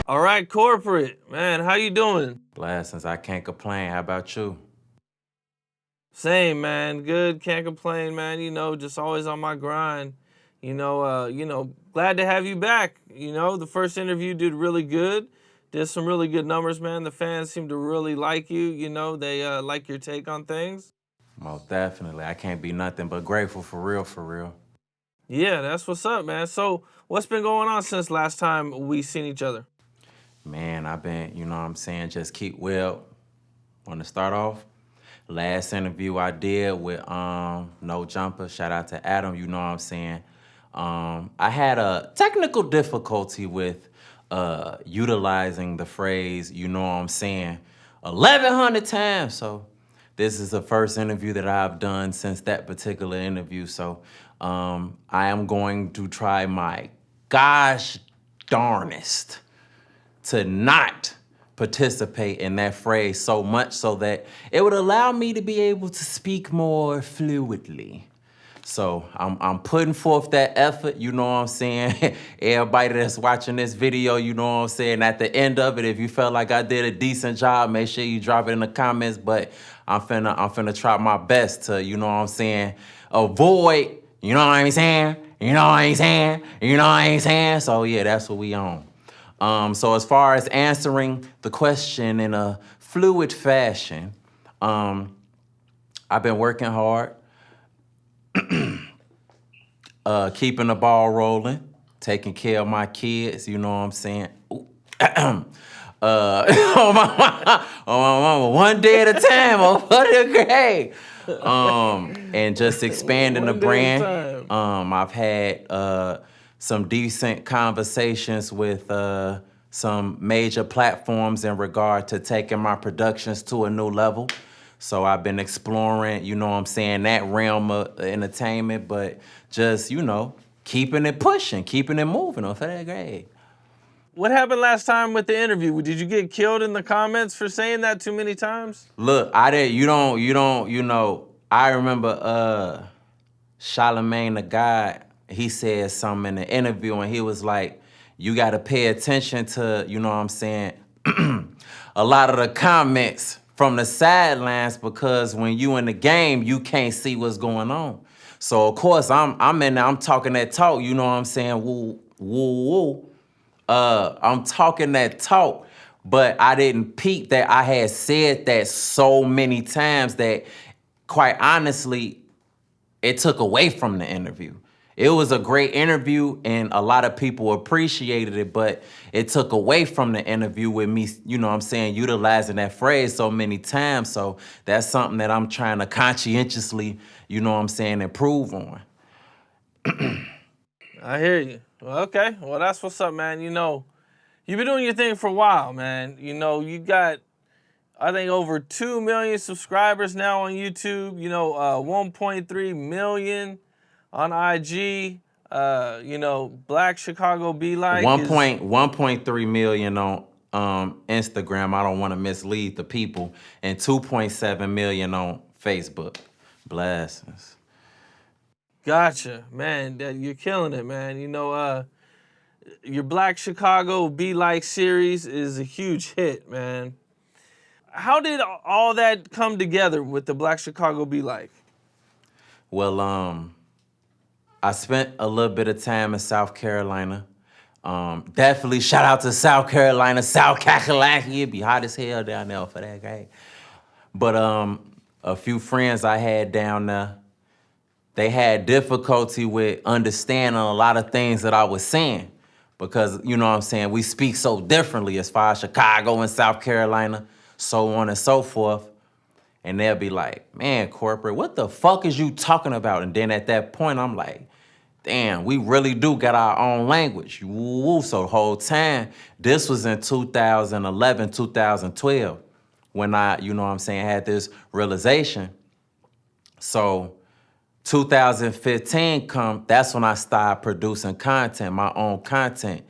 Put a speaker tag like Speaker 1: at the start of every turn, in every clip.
Speaker 1: All right, Corporate. Man, how you doing?
Speaker 2: Blessings, I can't complain. How about you?
Speaker 1: Same, man. Good. Can't complain, man. Just always on my grind. Glad to have you back. The first interview did really good. Did some really good numbers, man. The fans seem to really like you. They like your take on things.
Speaker 2: Most definitely. I can't be nothing but grateful for real, for real.
Speaker 1: Yeah, that's what's up, man. So, what's been going on since last time we seen each other?
Speaker 2: Man, I've been, just keep well. Want to start off? Last interview I did with No Jumper, shout out to Adam, you know what I'm saying? I had a technical difficulty with utilizing the phrase, you know what I'm saying, 1,100 times. So this is the first interview that I've done since that particular interview. So I am going to try my gosh darnest to not participate in that phrase so much so that it would allow me to be able to speak more fluidly. So I'm putting forth that effort, you know what I'm saying? Everybody that's watching this video, you know what I'm saying? At the end of it, if you felt like I did a decent job, make sure you drop it in the comments. But I'm finna try my best to, you know what I'm saying, avoid, you know what I'm saying? You know what I'm saying? You know what I'm saying? So yeah, that's what we on. So as far as answering the question in a fluid fashion, I've been working hard, keeping the ball rolling, taking care of my kids, you know what I'm saying? On my mama, one day at a time, on the grade. And just expanding the
Speaker 1: One day at a
Speaker 2: brand.
Speaker 1: time.
Speaker 2: I've had some decent conversations with some major platforms in regard to taking my productions to a new level. So I've been exploring, you know what I'm saying, that realm of entertainment, but just, keeping it pushing, keeping it moving on third grade.
Speaker 1: What happened last time with the interview? Did you get killed in the comments for saying that too many times?
Speaker 2: Look, I didn't, I remember Charlemagne the God, he said something in the interview and he was like, you gotta pay attention to, you know what I'm saying, a lot of the comments from the sidelines because when you in the game, you can't see what's going on. So of course I'm in there, I'm talking that talk, you know what I'm saying, woo, woo, woo. I'm talking that talk, but I didn't peep that I had said that so many times that quite honestly, it took away from the interview. It was a great interview and a lot of people appreciated it, but it took away from the interview with me, you know what I'm saying, utilizing that phrase so many times. So that's something that I'm trying to conscientiously, you know what I'm saying, improve on.
Speaker 1: I hear you. Well, okay. Well, that's what's up, man. You've been doing your thing for a while, man. You got, I think, over 2 million subscribers now on YouTube. 1.3 million on IG. Black Chicago Be Like is
Speaker 2: 1.3 million on Instagram. I don't want to mislead the people, and 2.7 million on Facebook. Blessings.
Speaker 1: gotcha, man. You're killing it, man. Your Black Chicago Be Like series is a huge hit, man. How did all that come together with the Black Chicago Be Like?
Speaker 2: Well, I spent a little bit of time in South Carolina. Definitely shout out to South Carolina, South Kakalaki. It'd be hot as hell down there for that, right? But a few friends I had down there, they had difficulty with understanding a lot of things that I was saying because, you know what I'm saying, we speak so differently as far as Chicago and South Carolina, so on and so forth. And they'll be like, man, Corporate, what the fuck is you talking about? And then at that point, I'm like, damn, we really do got our own language. Woo. So the whole time, this was in 2011, 2012, when I, you know what I'm saying, had this realization. So 2015 come, that's when I started producing content, my own content.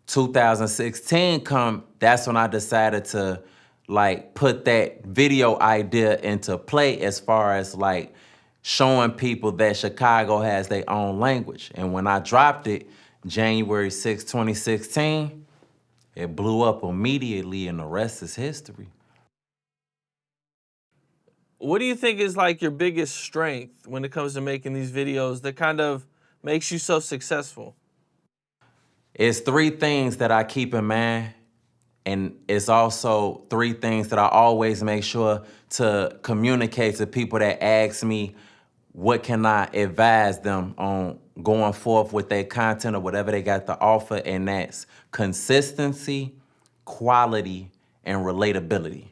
Speaker 2: 2016 come, that's when I decided to like put that video idea into play as far as like showing people that Chicago has their own language. And when I dropped it, January 6, 2016, it blew up immediately, and the rest is history.
Speaker 1: What do you think is like your biggest strength when it comes to making these videos that kind of makes you so successful?
Speaker 2: It's three things that I keep in mind, and it's also three things that I always make sure to communicate to people that ask me what can I advise them on going forth with their content or whatever they got to offer, and that's consistency, quality, and relatability.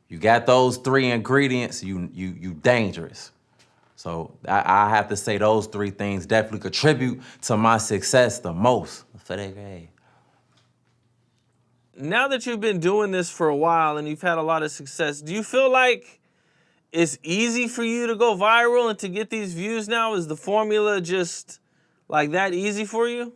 Speaker 2: You got those three ingredients, you dangerous. So I have to say those three things definitely contribute to my success the most. For that grade.
Speaker 1: Now that you've been doing this for a while and you've had a lot of success, do you feel like it's easy for you to go viral and to get these views now? Is the formula just like that easy for you?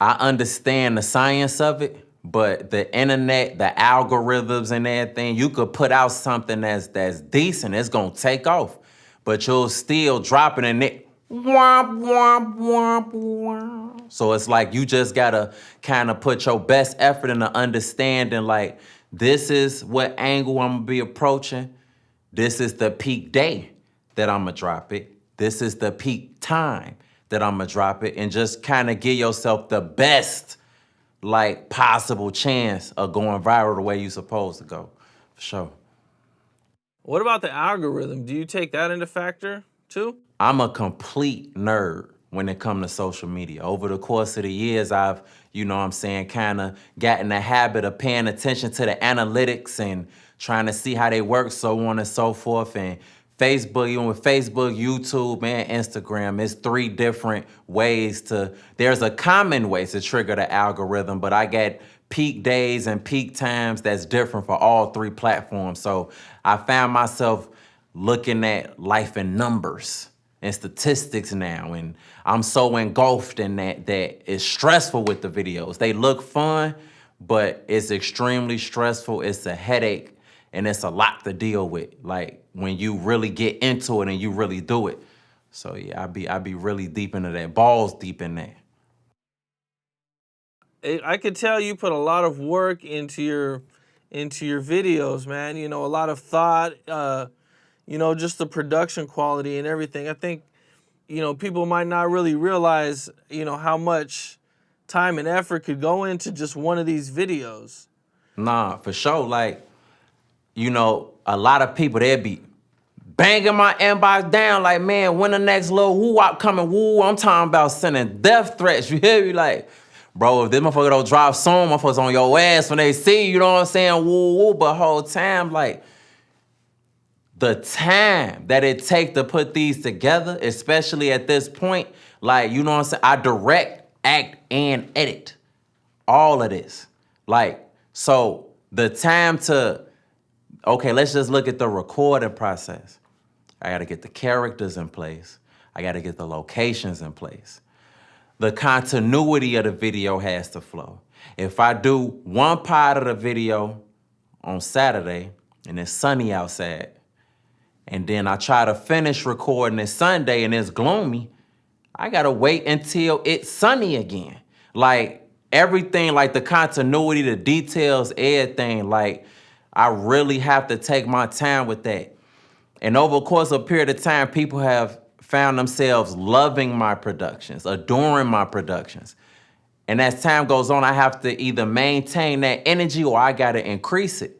Speaker 2: I understand the science of it, but the internet, the algorithms and everything, you could put out something that's decent, it's gonna take off, but you'll still drop it and it womp, womp, womp, womp. So it's like you just gotta kind of put your best effort into understanding, like, this is what angle I'm gonna be approaching. This is the peak day that I'm gonna drop it. This is the peak time that I'm gonna drop it, and just kind of give yourself the best, like, possible chance of going viral the way you're supposed to go, for sure.
Speaker 1: What about the algorithm? Do you take that into factor too?
Speaker 2: I'm a complete nerd when it comes to social media. Over the course of the years, I've, kind of gotten the habit of paying attention to the analytics and trying to see how they work, so on and so forth. And Facebook, even with Facebook, YouTube, and Instagram, it's three different ways there's a common way to trigger the algorithm, but I get peak days and peak times that's different for all three platforms. So I found myself looking at life in numbers and statistics now, and I'm so engulfed in that it's stressful with the videos. They look fun, but it's extremely stressful. It's a headache, and it's a lot to deal with, like, when you really get into it and you really do it. So yeah, I be really deep into that, balls deep in that.
Speaker 1: I could tell you put a lot of work into your videos, man. A lot of thought, just the production quality and everything. I think, people might not really realize, how much time and effort could go into just one of these videos.
Speaker 2: Nah, for sure. Like, a lot of people, they'll be banging my inbox down like, man, when the next little woo-wop coming? Woo, I'm talking about sending death threats. You hear me? Like, bro, if this motherfucker don't drop soon, motherfuckers on your ass when they see you, you know what I'm saying? Woo, woo, but whole time, like, the time that it take to put these together, especially at this point, like, you know what I'm saying? I direct, act, and edit all of this. Like, so the time to, okay, let's just look at the recording process. I gotta get the characters in place. I gotta get the locations in place. The continuity of the video has to flow. If I do one part of the video on Saturday and it's sunny outside, and then I try to finish recording it Sunday and it's gloomy, I gotta wait until it's sunny again. Like, everything, like the continuity, the details, everything, like, I really have to take my time with that. And over the course of a period of time, people have found themselves loving my productions, adoring my productions. And as time goes on, I have to either maintain that energy or I gotta increase it.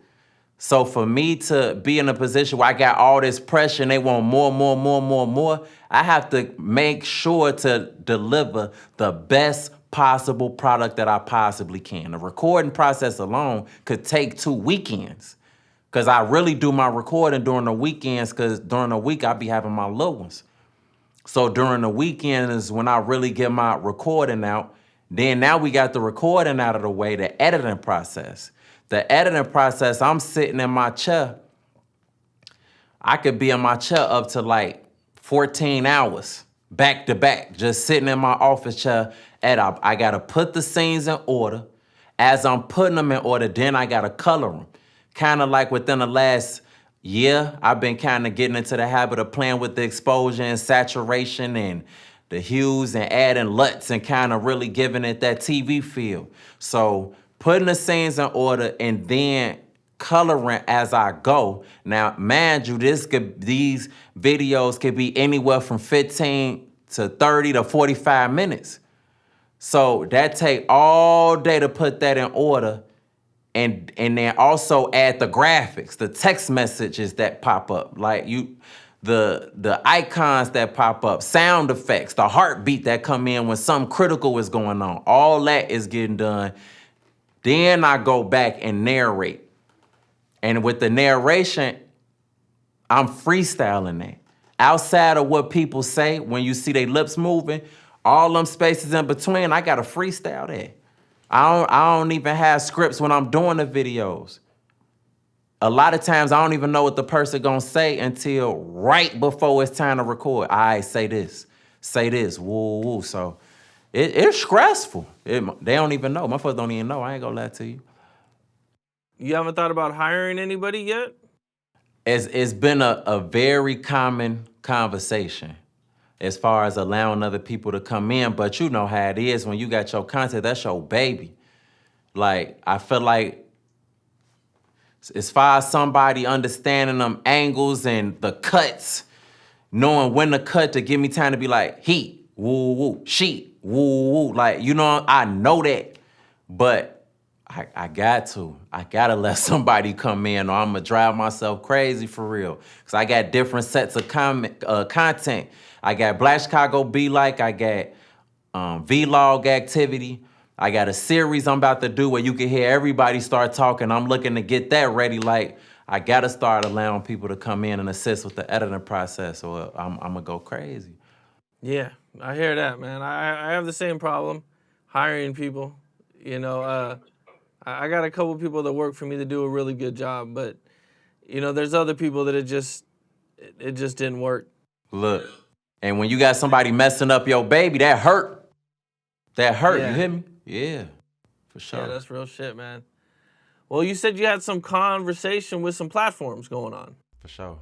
Speaker 2: So for me to be in a position where I got all this pressure and they want more, I have to make sure to deliver the best possible product that I possibly can. The recording process alone could take 2 weekends, because I really do my recording during the weekends, because during the week I be having my little ones. So during the weekend is when I really get my recording out. Then now we got the recording out of the way, the editing process. The editing process, I'm sitting in my chair. I could be in my chair up to like 14 hours, back to back, just sitting in my office chair. I gotta put the scenes in order. As I'm putting them in order, then I gotta color them. Kind of like within the last year, I've been kind of getting into the habit of playing with the exposure and saturation and the hues and adding LUTs and kind of really giving it that TV feel. So putting the scenes in order and then coloring as I go. Now, mind you, these videos could be anywhere from 15 to 30 to 45 minutes. So that take all day to put that in order. And then also add the graphics, the text messages that pop up, like the icons that pop up, sound effects, the heartbeat that come in when something critical is going on. All that is getting done. Then I go back and narrate. And with the narration, I'm freestyling that. Outside of what people say, when you see their lips moving, all them spaces in between, I gotta freestyle that. I don't even have scripts when I'm doing the videos. A lot of times I don't even know what the person gonna say until right before it's time to record. All right, say this, woo, woo. So it's stressful. They don't even know. Motherfuckers don't even know. I ain't gonna lie to you.
Speaker 1: You haven't thought about hiring anybody yet?
Speaker 2: It's been a very common conversation as far as allowing other people to come in, but you know how it is when you got your content, that's your baby. Like, I feel like as far as somebody understanding them angles and the cuts, knowing when to cut to give me time to be like, heat, woo, woo, sheet, woo, woo. Like, you know, I know that, but I gotta let somebody come in or I'm gonna drive myself crazy for real. Cause I got different sets of content. I got Black Chicago Be Like, I got vlog activity. I got a series I'm about to do where you can hear everybody start talking. I'm looking to get that ready. Like, I gotta start allowing people to come in and assist with the editing process or I'm gonna go crazy.
Speaker 1: Yeah, I hear that, man. I have the same problem hiring people. You know, I got a couple people that work for me that do a really good job, but you know, there's other people that it just didn't work.
Speaker 2: Look, and when you got somebody messing up your baby, that hurt. That hurt,
Speaker 1: Yeah.
Speaker 2: you hear me? Yeah, for sure.
Speaker 1: Yeah, that's real shit, man. Well, you said you had some conversation with some platforms going on.
Speaker 2: For sure.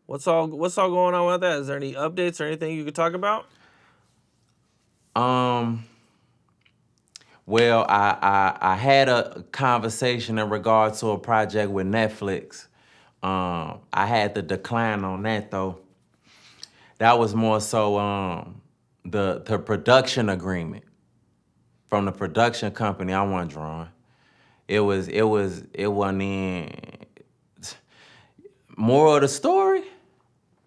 Speaker 1: What's all going on with that? Is there any updates or anything you could talk about?
Speaker 2: Well, I had a conversation in regard to a project with Netflix. I had to decline on that though. That was more so the production agreement from the production company I wasn't drawing. It wasn't in. Moral of the story,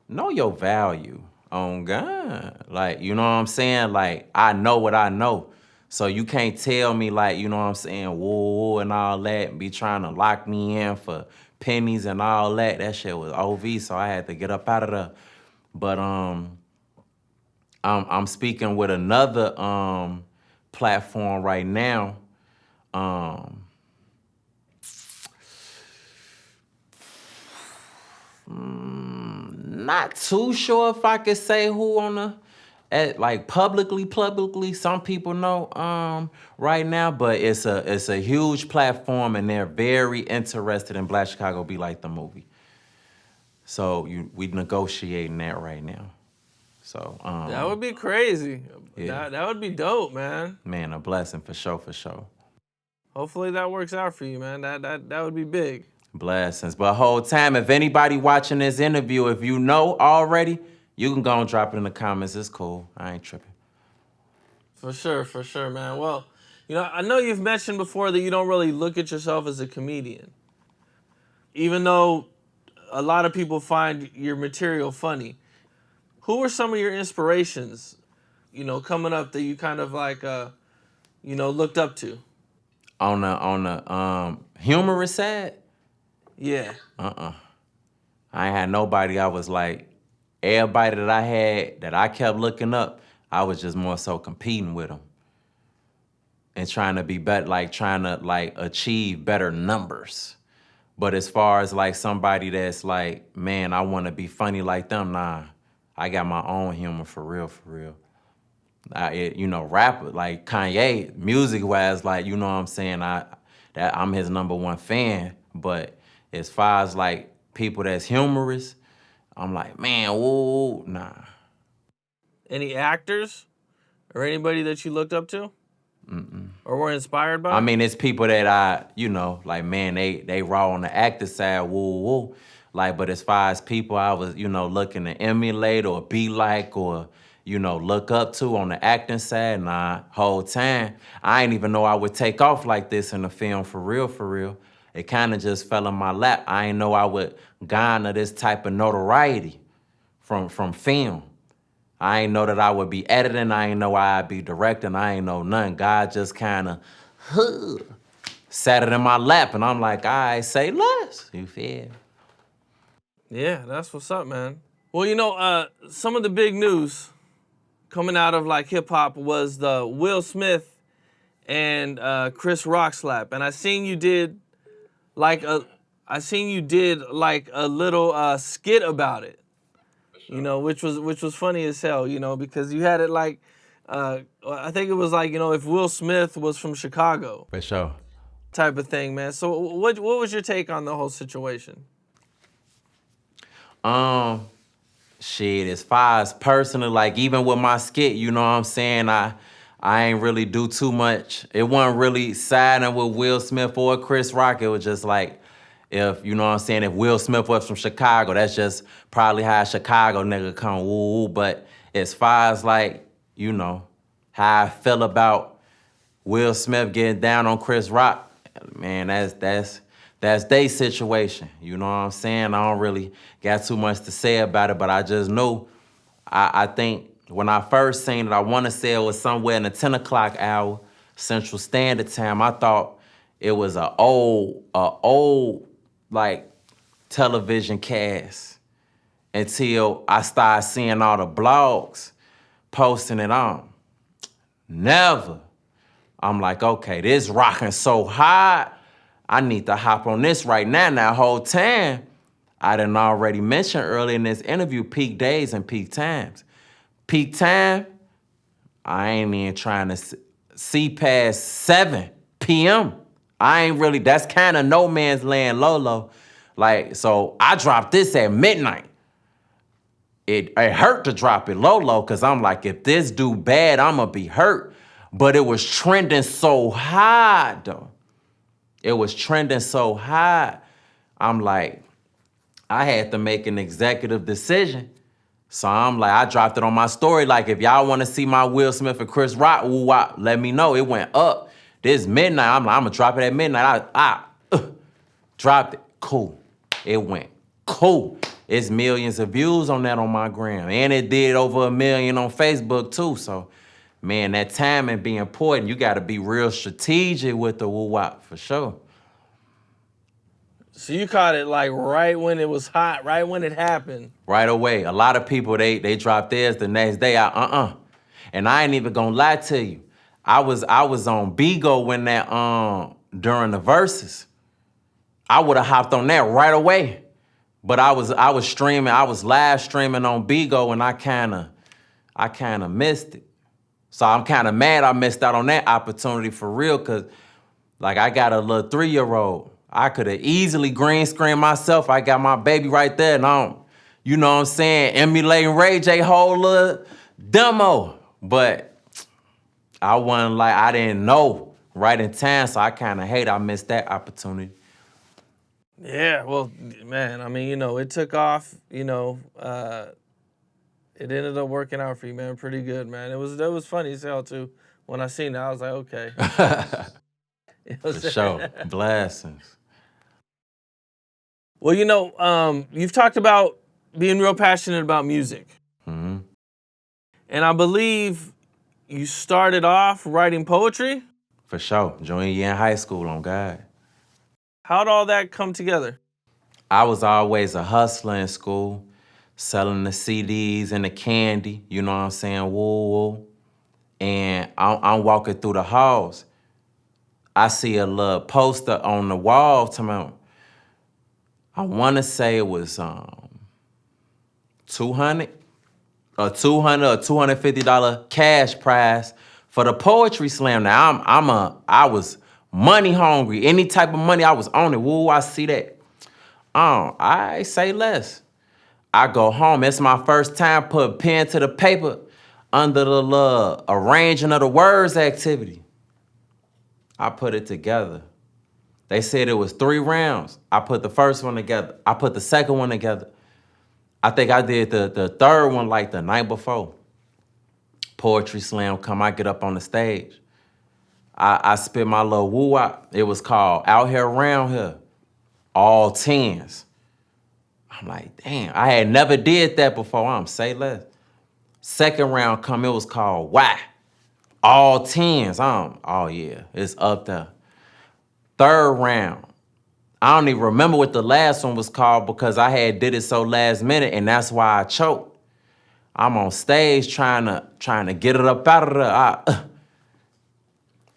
Speaker 2: know your value on God. Like, you know what I'm saying? Like, I know what I know. So you can't tell me like, you know what I'm saying, whoa, and all that, and be trying to lock me in for pennies and all that. That shit was OV, so I had to get up out of there. But I'm speaking with another platform right now. Not too sure if I could say who on like publicly. Some people know right now, but it's a huge platform and they're very interested in Black Chicago Be Like the movie. So we negotiating that right now. So
Speaker 1: That would be crazy.
Speaker 2: Yeah.
Speaker 1: That would be dope, man.
Speaker 2: Man, a blessing for sure.
Speaker 1: Hopefully that works out for you, man. That would be big.
Speaker 2: Blessings. But whole time, if anybody watching this interview, if you know already, you can go and drop it in the comments. It's cool. I ain't tripping.
Speaker 1: For sure, man. Well, you know, I know you've mentioned before that you don't really look at yourself as a comedian. Even though a lot of people find your material funny. Who are some of your inspirations, you know, coming up that you kind of like, you know, looked up to?
Speaker 2: On the humorous side?
Speaker 1: Yeah.
Speaker 2: I ain't had nobody. I was like, everybody that I had that I kept looking up, I was just more so competing with them and trying to be better, like trying to like achieve better numbers. But as far as like somebody that's like, man, I want to be funny like them, nah. I got my own humor for real. You know, rapper like Kanye, music wise, like, you know what I'm saying, I'm his #1 fan. But as far as like people that's humorous, I'm like, man, whoa, nah.
Speaker 1: Any actors or anybody that you looked up to? Or were inspired by?
Speaker 2: I mean, it's people that I, like, man, they raw on the actor side, woo, woo. Like, but as far as people I was, looking to emulate or be like or, look up to on the acting side, nah, whole time, I ain't even know I would take off like this in the film for real, for real. It kind of just fell in my lap. I ain't know I would garner this type of notoriety from film. I ain't know that I would be editing. I ain't know I'd be directing. I ain't know nothing. God just kind of sat it in my lap, and I'm like, I say less. You feel?
Speaker 1: Yeah, that's what's up, man. Well, some of the big news coming out of like hip hop was the Will Smith and Chris Rock slap, and I seen you did like a little skit about it. Which was funny as hell, because you had it like, I think it was like, if Will Smith was from Chicago.
Speaker 2: For sure.
Speaker 1: Type of thing, man. So what was your take on the whole situation?
Speaker 2: Shit, as far as personal, like even with my skit, you know what I'm saying, I ain't really do too much. It wasn't really siding with Will Smith or Chris Rock. It was just like, if, you know what I'm saying, if Will Smith was from Chicago, that's just probably how a Chicago nigga come woo. But as far as like, how I feel about Will Smith getting down on Chris Rock, man, that's their situation. You know what I'm saying? I don't really got too much to say about it, but I just know, I think when I first seen it, I want to say it was somewhere in the 10 o'clock hour, Central Standard Time. I thought it was a old like television cast until I started seeing all the blogs posting it on. Never. I'm like, okay, this rocking so hard. I need to hop on this right now. That whole time, I done already mentioned earlier in this interview, peak days and peak times. Peak time, I ain't even trying to see past 7 p.m. I ain't really, that's kind of no man's land low. Like, so I dropped this at midnight. It hurt to drop it low, because I'm like, if this do bad, I'm going to be hurt. But it was trending so high, though. It was trending so high. I'm like, I had to make an executive decision. So I'm like, I dropped it on my story. Like, if y'all want to see my Will Smith and Chris Rock, let me know. It went up. This midnight, I'm like, I'm going to drop it at midnight. I dropped it. Cool. It went cool. It's millions of views on that on my gram. And it did over 1 million on Facebook, too. So, man, that timing be important. You got to be real strategic with the woo-wop, for sure.
Speaker 1: So you caught it like right when it was hot, right when it happened.
Speaker 2: Right away. A lot of people, they dropped theirs the next day. And I ain't even gonna lie to you. I was on Bigo when that during the verses. I would have hopped on that right away. But I was streaming, I was live streaming on Bigo, and I kinda missed it. So I'm kinda mad I missed out on that opportunity for real, cause like I got a little 3-year-old. I could have easily green screened myself. I got my baby right there, and I'm, you know what I'm saying, emulating Ray J whole little demo. But I didn't know right in time, so I kind of hate I missed that opportunity.
Speaker 1: Yeah, well, man, I mean, it took off, it ended up working out for you, man, pretty good, man. That was funny as hell, too. When I seen it, I was like, okay.
Speaker 2: For sure, blessings.
Speaker 1: Well, you've talked about being real passionate about music.
Speaker 2: Mm-hmm.
Speaker 1: And I believe you started off writing poetry?
Speaker 2: For sure, junior year in high school, on God.
Speaker 1: How'd all that come together?
Speaker 2: I was always a hustler in school, selling the CDs and the candy, you know what I'm saying, woo. And I'm walking through the halls. I see a little poster on the wall to me. I want to say it was $200 or $250 cash prize for the poetry slam. Now I was money hungry. Any type of money, I was on it. Woo, I see that. I say less. I go home. It's my first time put pen to the paper. under the arranging of the words activity. I put it together. They said it was 3 rounds. I put the first one together. I put the second one together. I think I did the third one like the night before. Poetry slam, come, I get up on the stage. I spit my little woo out. It was called Out Here Around Here. All 10s. I'm like, damn, I had never did that before. I'm say less. Second round come, it was called Why? All 10s. Oh yeah, it's up there. Third round, I don't even remember what the last one was called because I had did it so last minute, and that's why I choked. I'm on stage trying to get it up out of there.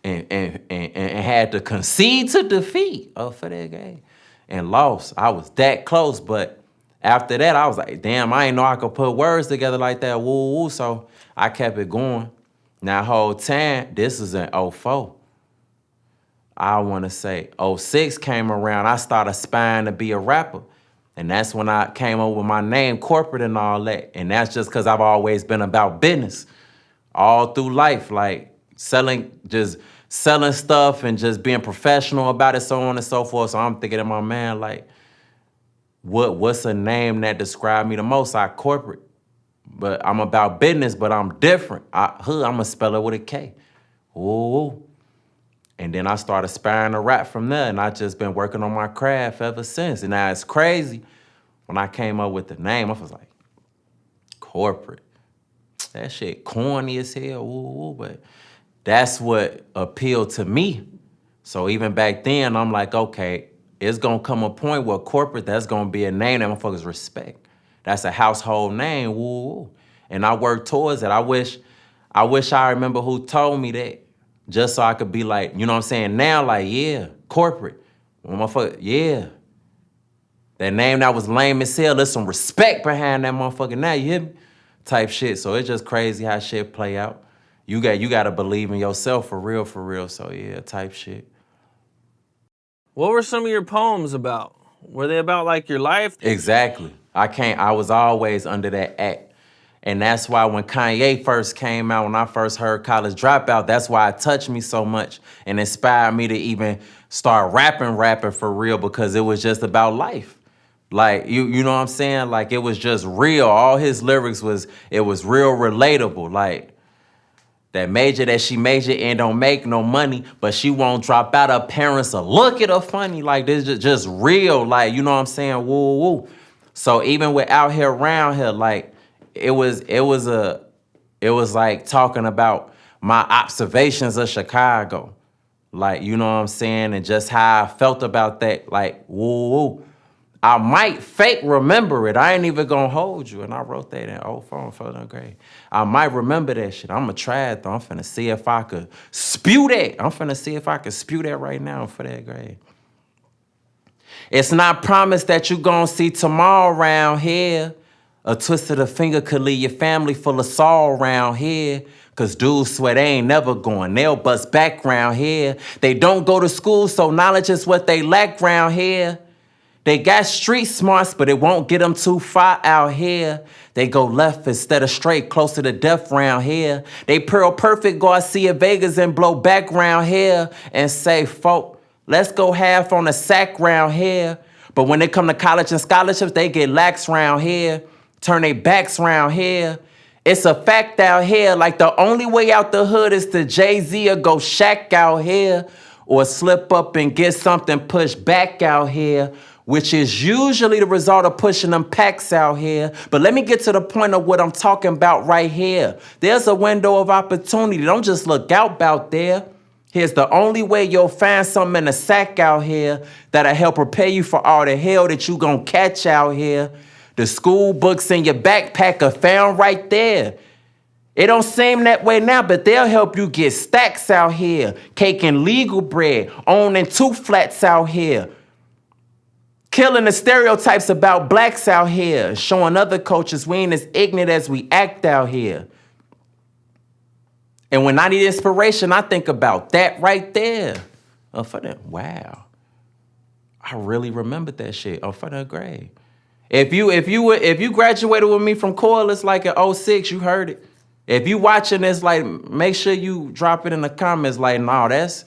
Speaker 2: And had to concede to defeat for that game and lost. I was that close, but after that, I was like, damn, I ain't know I could put words together like that. Woo woo. So I kept it going. Now, whole time, this is in '04. I want to say '06 came around. I started aspiring to be a rapper. And that's when I came up with my name, Korporate and all that. And that's just because I've always been about business all through life, like selling stuff and just being professional about it, so on and so forth. So I'm thinking in my man, like, what's a name that describes me the most? I corporate. But I'm about business, but I'm different. I'm going to spell it with a K. Ooh. And then I started aspiring to rap from there, and I just been working on my craft ever since. And now it's crazy. When I came up with the name, I was like, Korporate. That shit corny as hell, ooh, but that's what appealed to me. So even back then, I'm like, okay, it's gonna come a point where Korporate, that's gonna be a name that motherfuckers respect. That's a household name, woo. And I work towards it. I wish I remember who told me that. Just so I could be like, you know what I'm saying? Now, like, yeah, Korporate. Well, motherfucker, yeah. That name that was lame as hell, there's some respect behind that motherfucker now, you hear me? Type shit. So it's just crazy how shit play out. You got to believe in yourself for real. So yeah, type shit.
Speaker 1: What were some of your poems about? Were they about like your life?
Speaker 2: Exactly. I was always under that act. And that's why when Kanye first came out, when I first heard College Dropout, that's why it touched me so much and inspired me to even start rapping for real, because it was just about life. Like, you know what I'm saying? Like, it was just real. All his lyrics was real relatable. Like, that major that she major and don't make no money, but she won't drop out. Her parents will look at her funny. Like, this is just real. Like, you know what I'm saying? Woo, woo. So even with Out Here Around Here, like, it was like talking about my observations of Chicago. Like, you know what I'm saying? And just how I felt about that. Like, woo, woo. I might fake remember it. I ain't even gonna hold you. And I wrote that in 04 in 4th grade. I might remember that shit. I'm gonna try it though. I'm finna see if I could spew that. I'm finna see if I could spew that right now for that grade. It's not promised that you gonna see tomorrow around here. A twist of the finger could leave your family full of sorrow around here. Cause dudes swear they ain't never going. They'll bust back round here. They don't go to school, so knowledge is what they lack round here. They got street smarts, but it won't get them too far out here. They go left instead of straight, closer to death round here. They pearl perfect, Garcia Vegas and blow back round here and say, folk, let's go half on the sack round here. But when they come to college and scholarships, they get lax round here, turn their backs round here. It's a fact out here, like the only way out the hood is to Jay-Z or go Shaq out here, or slip up and get something pushed back out here, which is usually the result of pushing them packs out here. But let me get to the point of what I'm talking about right here. There's a window of opportunity. Don't just look out there. Here's the only way you'll find something in the sack out here that'll help prepare you for all the hell that you gonna catch out here. The school books in your backpack are found right there. It don't seem that way now, but they'll help you get stacks out here, caking legal bread, owning 2 flats out here, killing the stereotypes about blacks out here, showing other cultures we ain't as ignorant as we act out here. And when I need inspiration, I think about that right there. Oh, for that, wow. I really remembered that shit. Oh, for that grade. If you graduated with me from Corliss like in '06, you heard it. If you watching this, like, make sure you drop it in the comments. Like, no, that's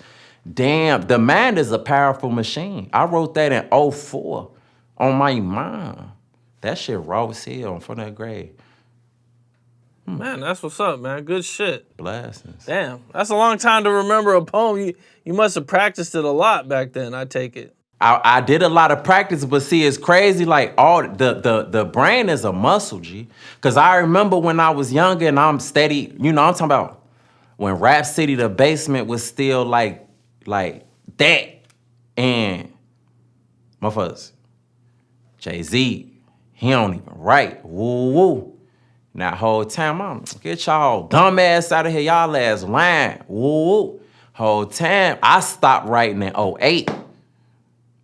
Speaker 2: damn. The mind is a powerful machine. I wrote that in '04 on my mom. That shit raw as hell from that grade.
Speaker 1: Man, that's what's up, man. Good shit.
Speaker 2: Blessings.
Speaker 1: Damn, that's a long time to remember a poem. You must have practiced it a lot back then, I take it.
Speaker 2: I did a lot of practice, but see, it's crazy. Like all the brain is a muscle, G. Cause I remember when I was younger and I'm steady, you know, I'm talking about when Rap City, the basement was still like that. And motherfuckers, Jay-Z, he don't even write. Woo woo. Now whole time, I'm get y'all dumb ass out of here, y'all ass lying. Woo woo. Whole time, I stopped writing in '08.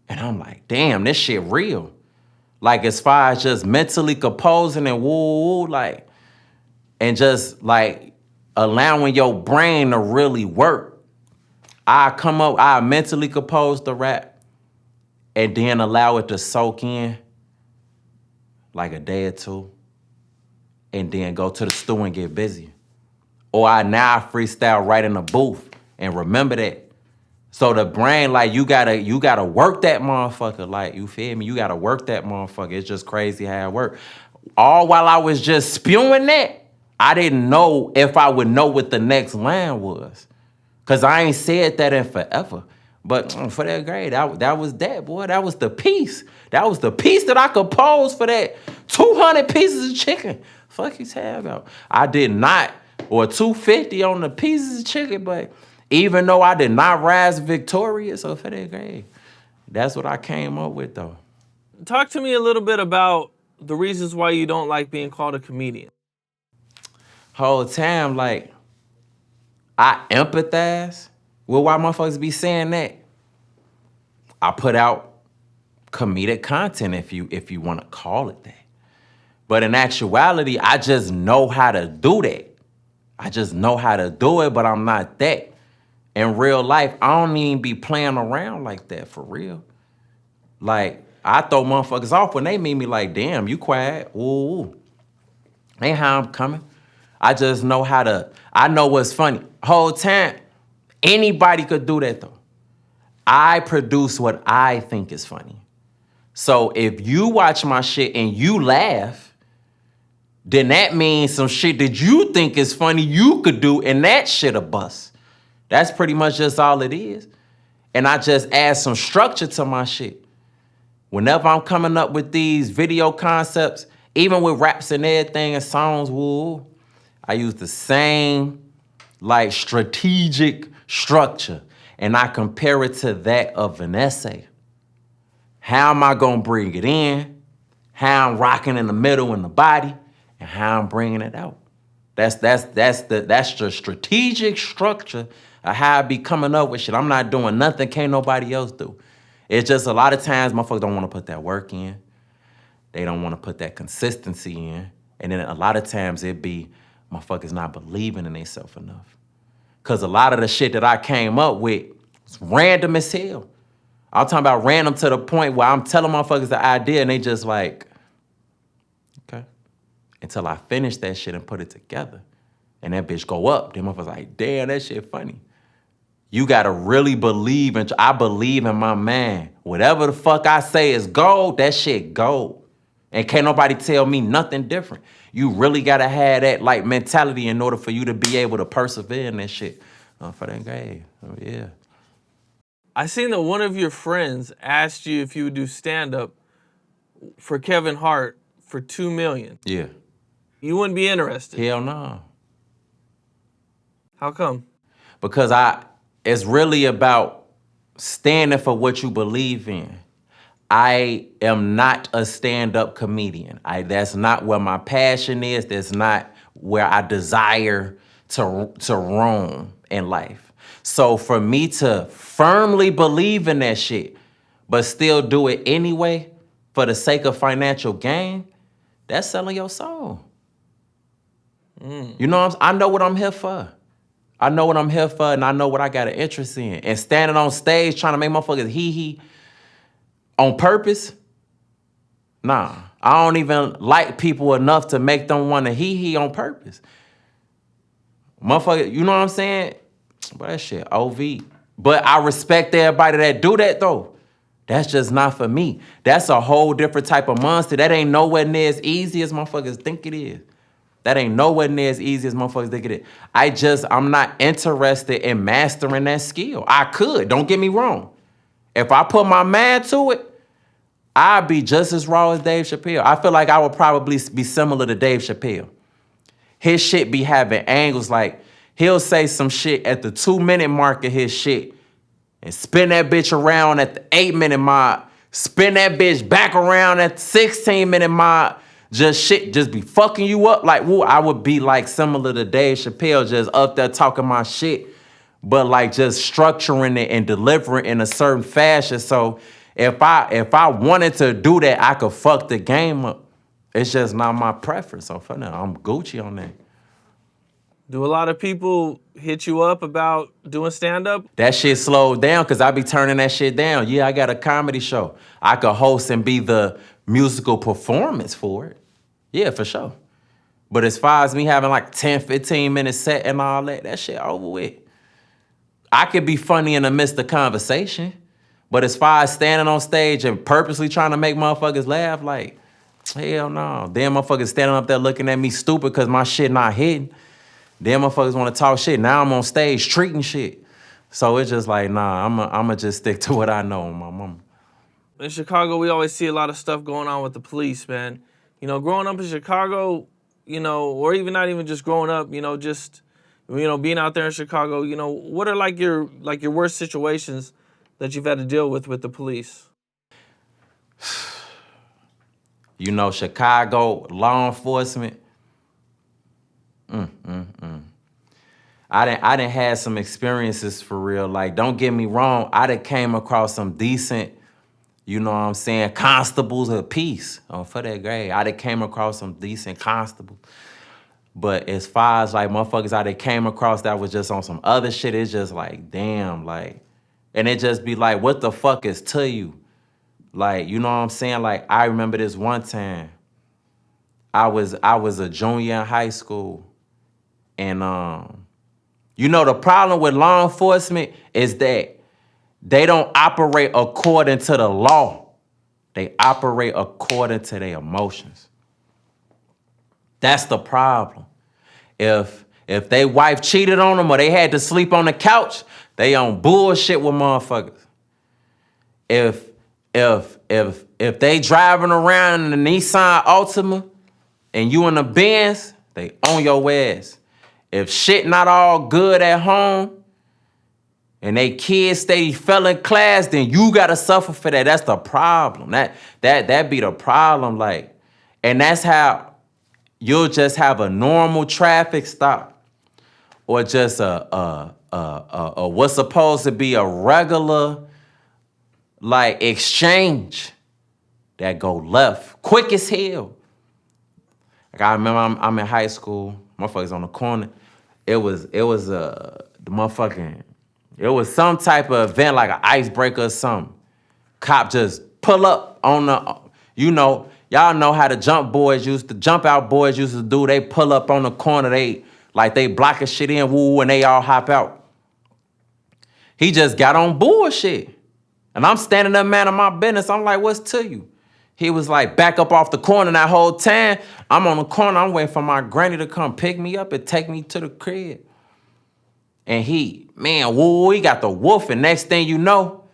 Speaker 2: And I'm like, damn, this shit real. Like, as far as just mentally composing and woo, like, and just like allowing your brain to really work. I mentally compose the rap and then allow it to soak in like a day or two and then go to the stew and get busy. Or I freestyle right in the booth and remember that. So the brain, like, you gotta work that motherfucker. Like, you feel me? You gotta work that motherfucker. It's just crazy how it works. All while I was just spewing that, I didn't know if I would know what the next line was. Cause I ain't said that in forever. But for that grade, that was that, boy. That was the piece. That was the piece that I composed for that 200 pieces of chicken. Fuck you talking about? I did not, or 250 on the pieces of chicken, but even though I did not rise victorious or for that grade, that's what I came up with, though.
Speaker 1: Talk to me a little bit about the reasons why you don't like being called a comedian.
Speaker 2: Whole time, like, I empathize with why motherfuckers be saying that. I put out comedic content, if you want to call it that. But in actuality, I just know how to do that. I just know how to do it, but I'm not that. In real life, I don't even be playing around like that, for real. Like, I throw motherfuckers off when they meet me like, damn, you quiet. Ooh. Ain't how I'm coming. I just know I know what's funny. Whole time, anybody could do that, though. I produce what I think is funny. So if you watch my shit and you laugh, then that means some shit that you think is funny you could do, and that shit a bust. That's pretty much just all it is. And I just add some structure to my shit. Whenever I'm coming up with these video concepts, even with raps and everything and songs, woo, I use the same like strategic structure. And I compare it to that of an essay. How am I gonna bring it in? How I'm rocking in the middle in the body, and how I'm bringing it out. That's the strategic structure of how I be coming up with shit. I'm not doing nothing can't nobody else do. It's just a lot of times motherfuckers don't want to put that work in. They don't want to put that consistency in. And then a lot of times it be motherfuckers not believing in themselves enough. Cause a lot of the shit that I came up with is random as hell. I'm talking about random to the point where I'm telling motherfuckers the idea and they just like, okay. Until I finish that shit and put it together. And that bitch go up. Then motherfuckers like, damn, that shit funny. You gotta really believe, and I believe in my man. Whatever the fuck I say is gold, that shit gold. And can't nobody tell me nothing different. You really gotta have that like mentality in order for you to be able to persevere in that shit. For that grade, oh yeah.
Speaker 1: I seen that one of your friends asked you if you would do stand-up for Kevin Hart for $2 million.
Speaker 2: Yeah.
Speaker 1: You wouldn't be interested.
Speaker 2: Hell no.
Speaker 1: How come?
Speaker 2: Because it's really about standing for what you believe in. I am not a stand-up comedian. That's not where my passion is. That's not where I desire to roam in life. So for me to firmly believe in that shit, but still do it anyway for the sake of financial gain, that's selling your soul. You know, I know what I'm here for. I know what I'm here for, and I know what I got an interest in. And standing on stage trying to make motherfuckers hee-hee on purpose, nah. I don't even like people enough to make them want to hee-hee on purpose. Motherfucker, you know what I'm saying? But that shit OV. But I respect everybody that do that though. That's just not for me. That's a whole different type of monster. That ain't nowhere near as easy as motherfuckers think it is. That ain't nowhere near as easy as motherfuckers think it is. I'm not interested in mastering that skill. I could, don't get me wrong. If I put my mind to it, I'd be just as raw as Dave Chappelle. I feel like I would probably be similar to Dave Chappelle. His shit be having angles like he'll say some shit at the 2-minute mark of his shit and spin that bitch around at the 8-minute mark, spin that bitch back around at the 16-minute mark. Just be fucking you up. Like, woo, I would be like similar to Dave Chappelle, just up there talking my shit, but like just structuring it and delivering in a certain fashion. So if I wanted to do that, I could fuck the game up. It's just not my preference. So for now, I'm Gucci on that.
Speaker 1: Do a lot of people hit you up about doing stand-up?
Speaker 2: That shit slowed down because I be turning that shit down. Yeah, I got a comedy show. I could host and be the musical performance for it. Yeah, for sure. But as far as me having like 10, 15 minute set and all that, that shit over with. I could be funny in the midst of conversation, but as far as standing on stage and purposely trying to make motherfuckers laugh, like, hell no. Then motherfuckers standing up there looking at me stupid because my shit not hitting. Then motherfuckers want to talk shit. Now I'm on stage treating shit. So it's just like, nah, I'ma just stick to what I know, my mama.
Speaker 1: In Chicago, we always see a lot of stuff going on with the police, man. You know, growing up in Chicago, you know, or even not even just growing up, you know, just, you know, being out there in Chicago, you know, what are like your worst situations that you've had to deal with the police?
Speaker 2: You know, Chicago law enforcement. I done had some experiences for real. Like, don't get me wrong, I done came across some decent, you know what I'm saying, constables of peace for that grade. I done came across some decent constables. But as far as like motherfuckers I done came across that was just on some other shit, it's just like, damn, like, and it just be like, what the fuck is to you? Like, you know what I'm saying? Like, I remember this one time, I was a junior in high school, and you know, the problem with law enforcement is that they don't operate according to the law. They operate according to their emotions. That's the problem. If they wife cheated on them or they had to sleep on the couch, they on bullshit with motherfuckers. If they driving around in the Nissan Altima and you in the Benz, they on your ass. If shit not all good at home and they kids stay failing class, then you gotta suffer for that. That's the problem. That be the problem. Like, and that's how you'll just have a normal traffic stop or just a what's supposed to be a regular like exchange that go left quick as hell. Like, I remember I'm in high school, motherfuckers on the corner. It was some type of event like an icebreaker or something. Cop just pull up on the, you know, y'all know how the jump out boys used to do. They pull up on the corner, they blocking shit in, woo, and they all hop out. He just got on bullshit. And I'm standing there, man, on my business. I'm like, what's to you? He was like, back up off the corner that whole time. I'm on the corner. I'm waiting for my granny to come pick me up and take me to the crib. And he got the wolf. And next thing you know,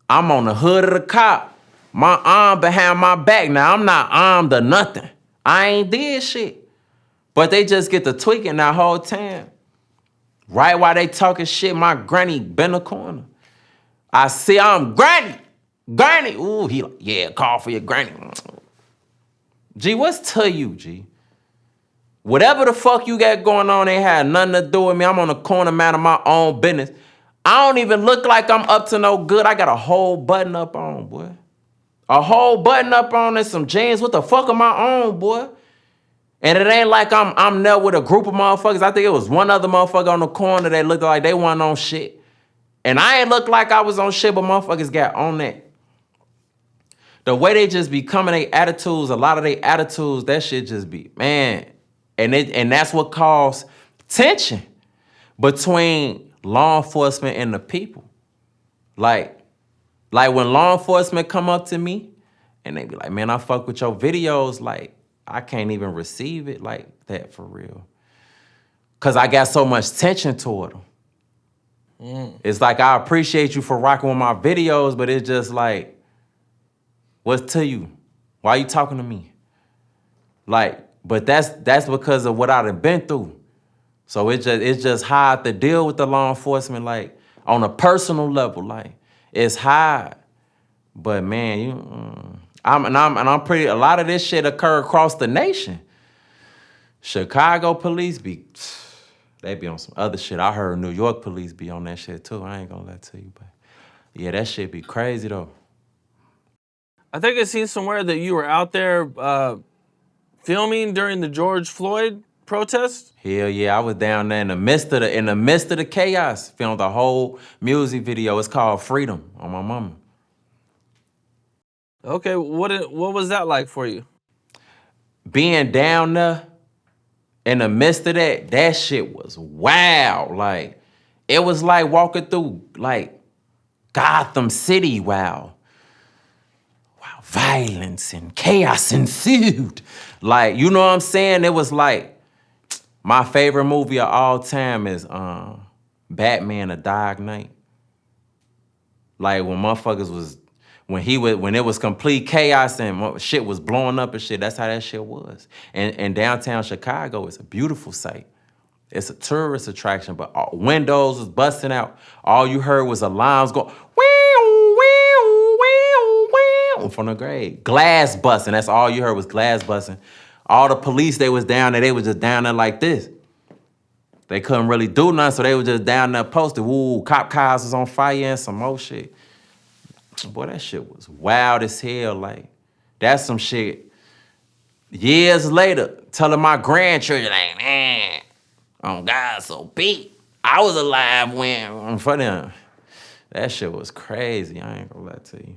Speaker 2: I'm on the hood of the cop. My arm behind my back. Now, I'm not armed or nothing. I ain't did shit. But they just get to tweaking that whole time. Right while they talking shit, my granny been the corner. I see I'm granny. Granny. Ooh, he like, yeah, call for your granny. G, what's to you, G? Whatever the fuck you got going on ain't had nothing to do with me. I'm on the corner, man, of my own business. I don't even look like I'm up to no good. I got a whole button up on, boy. A whole button up on and some jeans. What the fuck am I on, boy? And it ain't like I'm there with a group of motherfuckers. I think it was one other motherfucker on the corner that looked like they wasn't on shit. And I ain't look like I was on shit, but motherfuckers got on that. The way they just be coming, their attitudes, a lot of their attitudes, that shit just be, man. And that's what caused tension. between law enforcement and the people. Like when law enforcement come up to me and they be like, man, I fuck with your videos, like, I can't even receive it like that for real. Cause I got so much tension toward them. It's like, I appreciate you for rocking with my videos, but it's just like, what's to you? Why you talking to me? Like, but that's because of what I done been through. So it's just hard to deal with the law enforcement, like, on a personal level. Like, it's hard. But man, I'm pretty, a lot of this shit occur across the nation. Chicago police they be on some other shit. I heard New York police be on that shit too. I ain't gonna lie to you, but yeah, that shit be crazy though.
Speaker 1: I think I seen somewhere that you were out there filming during the George Floyd protest.
Speaker 2: Hell yeah, I was down there in the midst of the chaos. Filmed a whole music video. It's called Freedom on my mama.
Speaker 1: Okay, what was that like for you?
Speaker 2: Being down there in the midst of that shit was wild. Like, it was like walking through like Gotham City. Wow, violence and chaos ensued. Like, you know what I'm saying? It was like, my favorite movie of all time is Batman: A Dark Knight. Like, when motherfuckers was, when it was complete chaos and shit was blowing up and shit, that's how that shit was. And downtown Chicago is a beautiful sight. It's a tourist attraction, but windows was busting out. All you heard was alarms go, from the grade. Glass busting, that's all you heard was glass busting. All the police, they was down there, they was just down there like this. They couldn't really do nothing, so they was just down there posted. Woo, cop cars was on fire and some more shit. Boy, that shit was wild as hell. Like, that's some shit. Years later, telling my grandchildren, like, man, oh God, so beat. I was alive when, for them. That shit was crazy. I ain't gonna lie to you.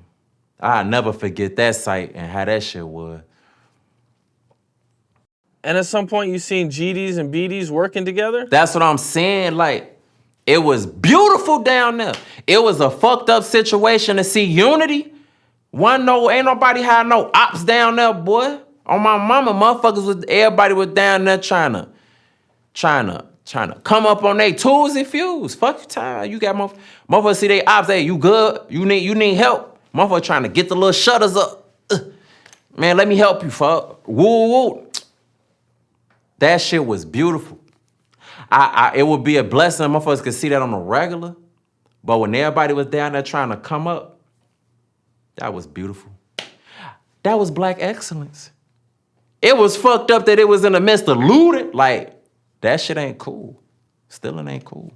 Speaker 2: I'll never forget that sight and how that shit was.
Speaker 1: And at some point you seen GDs and BDs working together?
Speaker 2: That's what I'm saying. Like, it was beautiful down there. It was a fucked up situation to see unity. Ain't nobody had no ops down there, boy. On my mama, everybody was down there trying to come up on their tools and fuse. Fuck your time. You got motherfuckers see they ops. Hey, you good? You need help. Motherfucker trying to get the little shutters up. Man, let me help you, fuck. Woo woo. That shit was beautiful. It would be a blessing if motherfuckers could see that on the regular. But when everybody was down there trying to come up, that was beautiful. That was black excellence. It was fucked up that it was in the midst of looting. Like, that shit ain't cool. Still it ain't cool.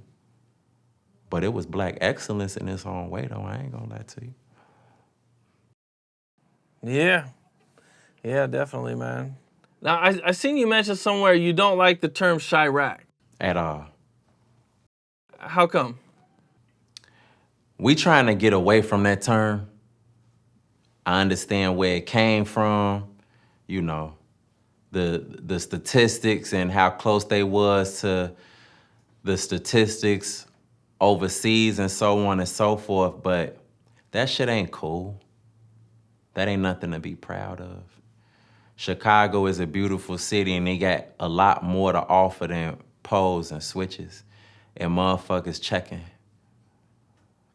Speaker 2: But it was black excellence in its own way, though. I ain't gonna lie to you.
Speaker 1: Yeah, definitely, man. Now, I seen you mention somewhere you don't like the term Chiraq.
Speaker 2: At all.
Speaker 1: How come?
Speaker 2: We trying to get away from that term. I understand where it came from, you know, the statistics and how close they was to the statistics overseas and so on and so forth, but that shit ain't cool. That ain't nothing to be proud of. Chicago is a beautiful city and they got a lot more to offer than poles and switches and motherfuckers checking.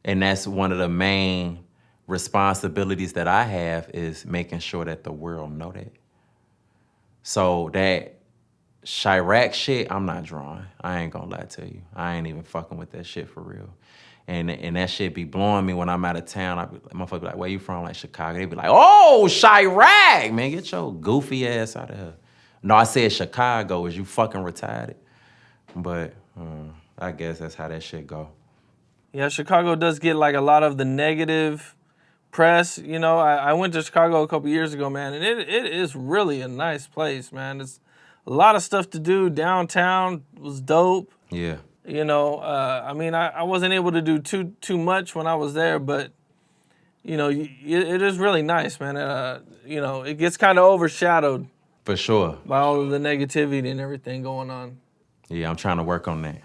Speaker 2: And that's one of the main responsibilities that I have, is making sure that the world know that. So that Chiraq shit, I'm not drawing. I ain't gonna lie to you. I ain't even fucking with that shit for real. And that shit be blowing me when I'm out of town. I be like, motherfucker be like, where you from? Like, Chicago. They be like, oh, Chiraq, man, get your goofy ass out of here. No, I said Chicago. Is you fucking retarded? But I guess that's how that shit go.
Speaker 1: Yeah, Chicago does get like a lot of the negative press. You know, I went to Chicago a couple years ago, man, and it is really a nice place, man. It's a lot of stuff to do. Downtown was dope.
Speaker 2: Yeah.
Speaker 1: You know, I mean, I wasn't able to do too much when I was there, but, you know, it is really nice, man. You know, it gets kind of overshadowed.
Speaker 2: For sure.
Speaker 1: By all of the negativity and everything going on.
Speaker 2: Yeah, I'm trying to work on that.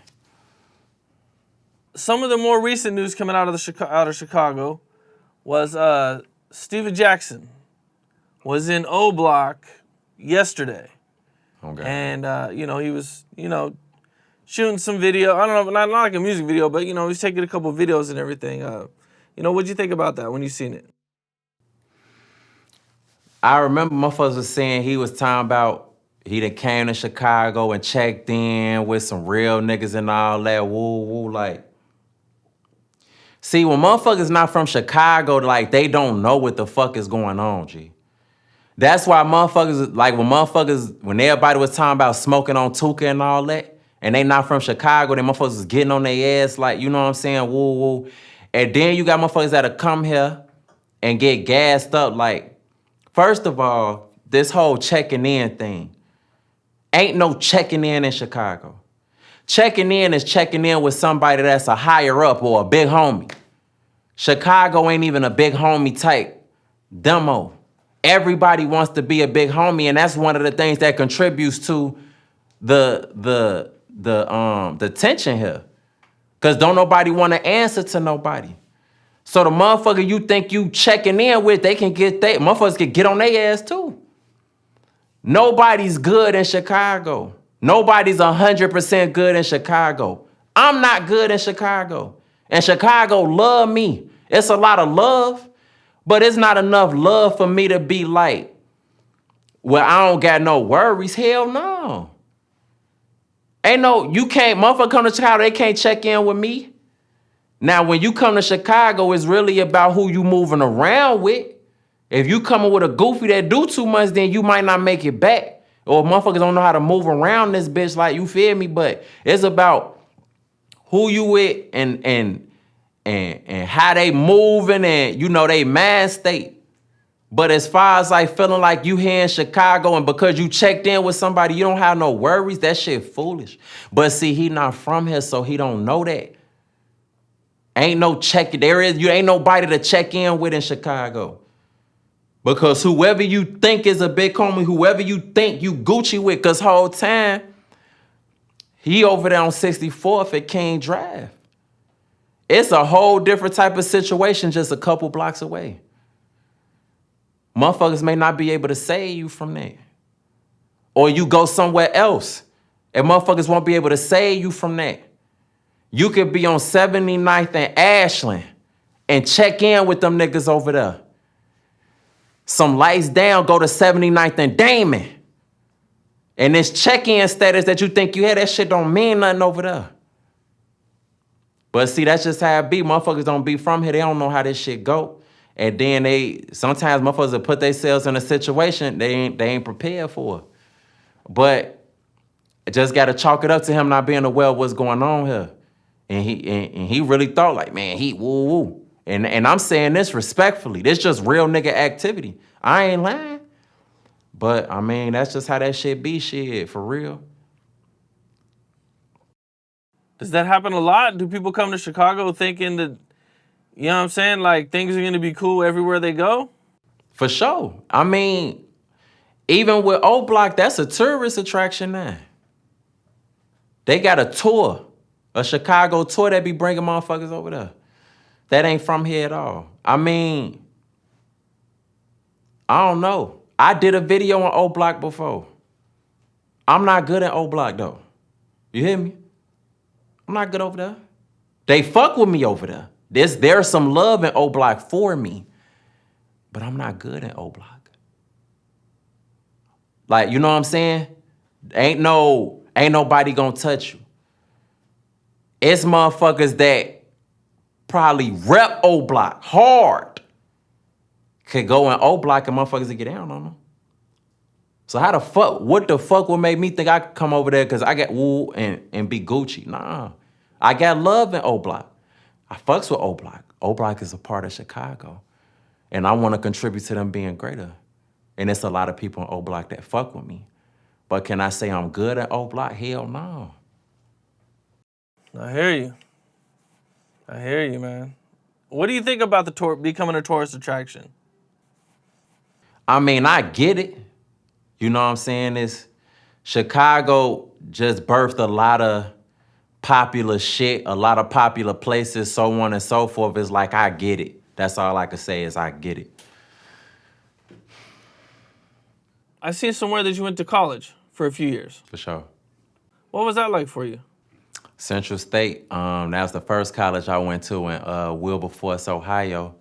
Speaker 1: some of the more recent news coming out of Chicago was Steven Jackson was in O Block yesterday.
Speaker 2: Okay.
Speaker 1: And, he was, shooting some video. I don't know, not like a music video, but, he was taking a couple videos and everything. What'd you think about that when you seen it?
Speaker 2: I remember motherfuckers was saying he was talking about he done came to Chicago and checked in with some real niggas and all that. Woo, woo, like. See, when motherfuckers not from Chicago, like, they don't know what the fuck is going on, G. That's why motherfuckers, like, when everybody was talking about smoking on Tuka and all that, and they not from Chicago, they motherfuckers was getting on their ass, like, you know what I'm saying, woo, woo. And then you got motherfuckers that'll come here and get gassed up, like, first of all, this whole checking in thing. Ain't no checking in Chicago. Checking in is checking in with somebody that's a higher up or a big homie. Chicago ain't even a big homie type demo. Everybody wants to be a big homie, and that's one of the things that contributes to the tension here. Cause don't nobody want to answer to nobody. So the motherfucker you think you checking in with, motherfuckers can get on their ass too. Nobody's good in Chicago. Nobody's 100% good in Chicago. I'm not good in Chicago. And Chicago love me. It's a lot of love, but it's not enough love for me to be like, well, I don't got no worries. Hell no. Motherfucker come to Chicago, they can't check in with me. Now, when you come to Chicago, it's really about who you moving around with. If you coming with a goofy that do too much, then you might not make it back. Or motherfuckers don't know how to move around this bitch, like, you feel me? But it's about who you with and how they moving and, they mind state. But as far as like feeling like you here in Chicago and because you checked in with somebody, you don't have no worries, that shit foolish. But see, he not from here, so he don't know that. Ain't nobody to check in with in Chicago. Because whoever you think is a big homie, whoever you think you Gucci with, because whole time, he over there on 64th at King Drive. It's a whole different type of situation just a couple blocks away. Motherfuckers may not be able to save you from that. Or you go somewhere else, and motherfuckers won't be able to save you from that. You could be on 79th and Ashland and check in with them niggas over there. Some lights down, go to 79th and Damon. And this check-in status that you think you had, that shit don't mean nothing over there. But see, that's just how it be. Motherfuckers don't be from here. They don't know how this shit go. And then sometimes motherfuckers will put themselves in a situation they ain't prepared for. But I just got to chalk it up to him not being aware of what's going on here. And he really thought like, man, he woo-woo. And I'm saying this respectfully. This just real nigga activity. I ain't lying. But, I mean, that's just how that shit be, shit, for real.
Speaker 1: Does that happen a lot? Do people come to Chicago thinking that, you know what I'm saying, like things are going to be cool everywhere they go?
Speaker 2: For sure. I mean, even with O Block, that's a tourist attraction now. They got a tour, a Chicago tour that be bringing motherfuckers over there. That ain't from here at all. I mean, I don't know. I did a video on O Block before. I'm not good at O Block though. You hear me? I'm not good over there. They fuck with me over there. There's some love in O Block for me, but I'm not good at O Block. Like, you know what I'm saying? Ain't nobody gonna touch you. It's motherfuckers that probably rep O Block hard could go in O Block and motherfuckers to get down on them. So what the fuck would make me think I could come over there because I got woo and be Gucci? Nah. I got love in O Block. I fucks with O Block. O Block is a part of Chicago. And I want to contribute to them being greater. And it's a lot of people in O Block that fuck with me. But can I say I'm good at O Block? Hell no.
Speaker 1: I hear you, man. What do you think about the becoming a tourist attraction?
Speaker 2: I mean, I get it. You know what I'm saying? Chicago just birthed a lot of popular shit, a lot of popular places, so on and so forth. It's like, I get it. That's all I can say is I get it.
Speaker 1: I seen somewhere that you went to college for a few years.
Speaker 2: For sure.
Speaker 1: What was that like for you?
Speaker 2: Central State, that was the first college I went to in Wilberforce, Ohio.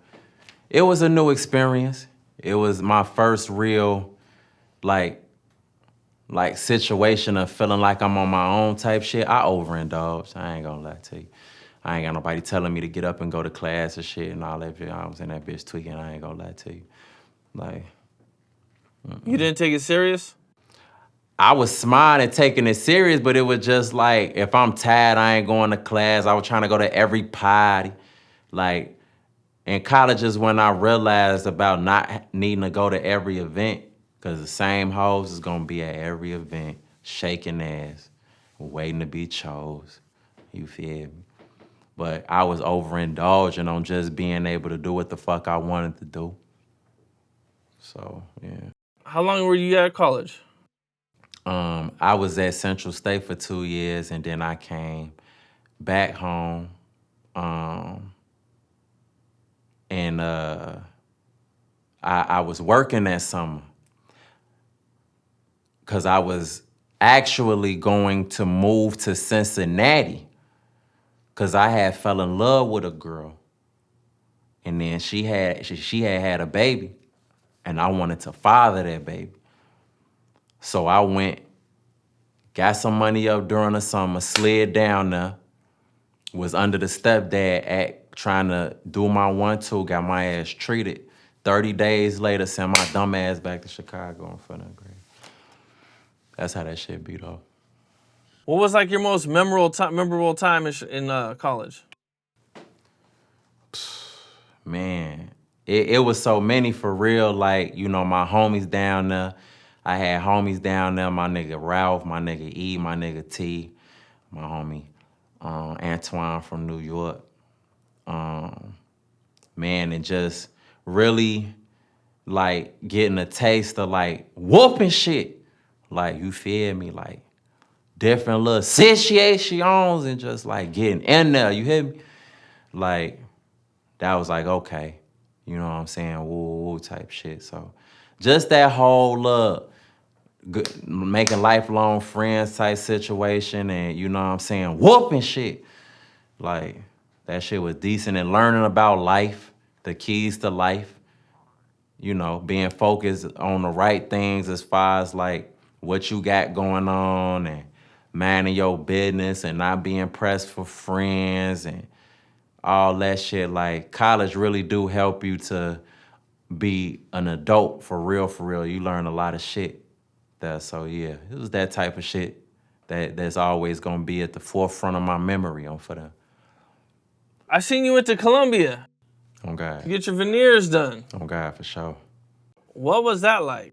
Speaker 2: It was a new experience. It was my first real, like situation of feeling like I'm on my own type shit. I overindulged. I ain't gonna lie to you. I ain't got nobody telling me to get up and go to class and shit and all that shit. I was in that bitch tweaking. I ain't gonna lie to you. Like,
Speaker 1: You didn't take it serious?
Speaker 2: I was smiling and taking it serious, but it was just like, if I'm tired, I ain't going to class. I was trying to go to every party. Like, in college is when I realized about not needing to go to every event, because the same hoes is going to be at every event, shaking ass, waiting to be chose. You feel me? But I was overindulging on just being able to do what the fuck I wanted to do. So, yeah.
Speaker 1: How long were you at college?
Speaker 2: I was at Central State for 2 years, and then I came back home. And I was working that summer because I was actually going to move to Cincinnati because I had fell in love with a girl. And then she had a baby, and I wanted to father that baby. So I went, got some money up during the summer, slid down there, was under the stepdad act, trying to do my 1-2, got my ass treated. 30 days later, sent my dumb ass back to Chicago in front of grade. That's how that shit be though.
Speaker 1: What was like your most memorable time in college?
Speaker 2: Man, it was so many for real. Like, you know, my homies down there. I had homies down there, my nigga Ralph, my nigga E, my nigga T, my homie Antoine from New York. Man, and just really like getting a taste of like whooping shit. Like, you feel me? Like different little situations and just like getting in there, you hear me? Like, that was like, okay, you know what I'm saying? Woo, woo type shit. So just that whole making lifelong friends type situation and, you know what I'm saying, whooping shit. Like, that shit was decent, and learning about life, the keys to life, you know, being focused on the right things as far as like what you got going on and minding your business and not being pressed for friends and all that shit. Like, college really do help you to be an adult for real, for real. You learn a lot of shit there. So yeah, it was that type of shit that's always gonna be at the forefront of my memory for them.
Speaker 1: I seen you went to Columbia.
Speaker 2: Oh God.
Speaker 1: To get your veneers done.
Speaker 2: Oh God, for sure.
Speaker 1: What was that like?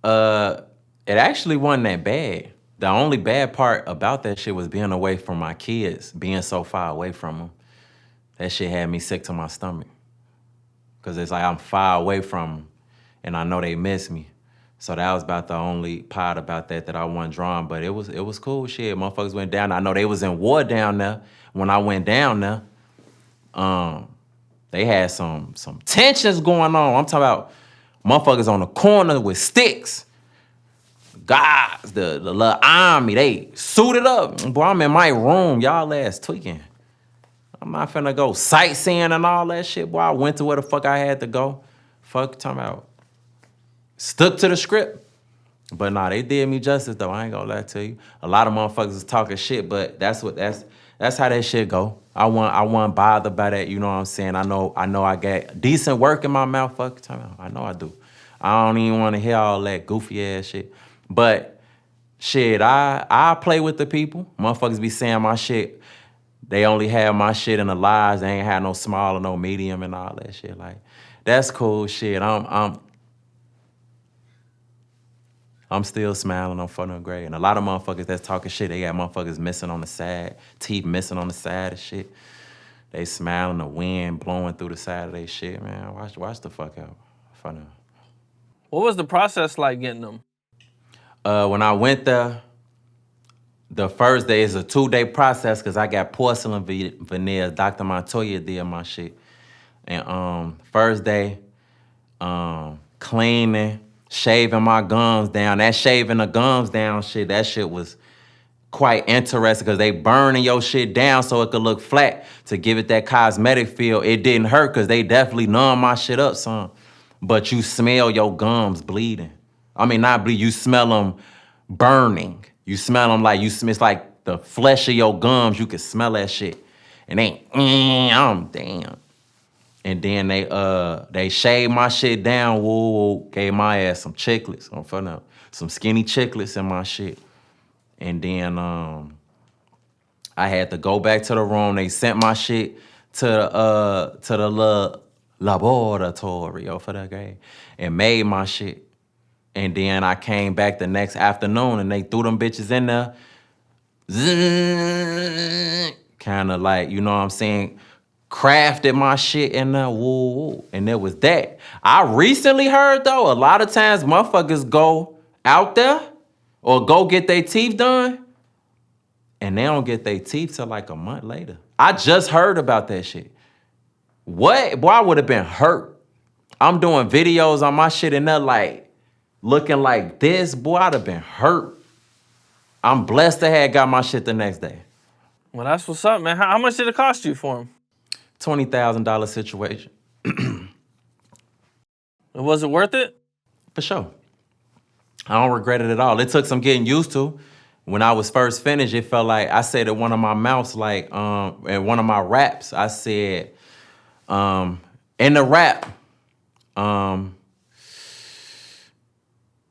Speaker 2: It actually wasn't that bad. The only bad part about that shit was being away from my kids, being so far away from them. That shit had me sick to my stomach. Cause it's like I'm far away from them, and I know they miss me. So that was about the only part about that I wasn't drawn. But it was cool shit. Motherfuckers went down. I know they was in war down there when I went down there. They had some tensions going on. I'm talking about motherfuckers on the corner with sticks. Guys, the little army, they suited up. Boy, I'm in my room. Y'all ass tweaking. I'm not finna go sightseeing and all that shit. Boy, I went to where the fuck I had to go. Fuck, talking about. Stuck to the script. But nah, they did me justice though. I ain't gonna lie to you. A lot of motherfuckers is talking shit, but that's how that shit go. I wasn't bothered by that, you know what I'm saying? I know I got decent work in my mouth. Fuck, I know I do. I don't even want to hear all that goofy ass shit. But shit, I play with the people. Motherfuckers be saying my shit. They only have my shit in the lives. They ain't had no small or no medium and all that shit. Like, that's cool shit. I'm still smiling on front of grade. And a lot of motherfuckers that's talking shit, they got motherfuckers missing on the side, teeth missing on the side of shit. They smiling, the wind blowing through the side of their shit, man. Watch the fuck out. Front of.
Speaker 1: What was the process like getting them?
Speaker 2: When I went there, the first day is a 2-day process because I got porcelain veneers. Dr. Montoya did my shit. And first day, cleaning, shaving my gums down. That shaving the gums down shit, that shit was quite interesting because they burning your shit down so it could look flat to give it that cosmetic feel. It didn't hurt because they definitely numb my shit up some. But you smell your gums bleeding. I mean, not bleed, you smell them burning. You smell them like, it's like the flesh of your gums, you can smell that shit. And I'm damn. And then they shaved my shit down, woo, gave my ass some chiclets, some skinny chiclets in my shit. And then I had to go back to the room. They sent my shit to the little laboratory for that game and made my shit. And then I came back the next afternoon and they threw them bitches in there. Kind of like, you know what I'm saying, crafted my shit in there, woo, and it was that. I recently heard, though, a lot of times motherfuckers go out there or go get their teeth done, and they don't get their teeth till like a month later. I just heard about that shit. What? Boy, I would have been hurt. I'm doing videos on my shit and they're like, looking like this, boy, I'd have been hurt. I'm blessed to have got my shit the next day.
Speaker 1: Well, that's what's up, man. How much did it cost you for him?
Speaker 2: $20,000 situation.
Speaker 1: Was it worth it?
Speaker 2: For sure. I don't regret it at all. It took some getting used to. When I was first finished, it felt like I said at one of my mouths, like in one of my raps, I said, in the rap,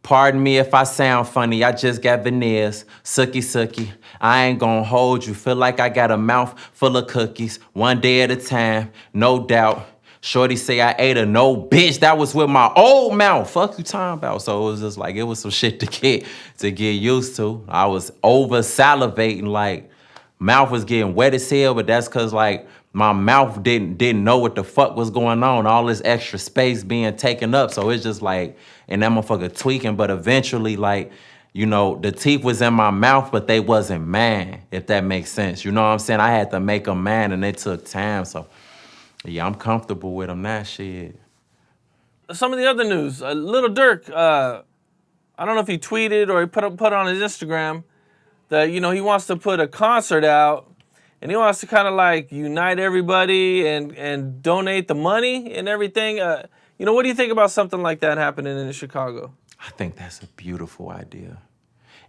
Speaker 2: pardon me if I sound funny, I just got veneers, sucky. I ain't gonna hold you, feel like I got a mouth full of cookies, one day at a time, no doubt. Shorty say I ate her, no bitch, that was with my old mouth, fuck you talking about? So it was just like, it was some shit to get used to. I was over salivating, like mouth was getting wet as hell, but that's cause like my mouth didn't know what the fuck was going on, all this extra space being taken up, so it's just like, and that motherfucker tweaking, but eventually, like, you know, the teeth was in my mouth, but they wasn't mine, if that makes sense. You know what I'm saying? I had to make them mine, and it took time, so, yeah, I'm comfortable with them now, shit.
Speaker 1: Some of the other news, Lil Durk, I don't know if he tweeted or he put on his Instagram that, you know, he wants to put a concert out, and he wants to kind of like unite everybody and donate the money and everything. You know, what do you think about something like that happening in Chicago?
Speaker 2: I think that's a beautiful idea.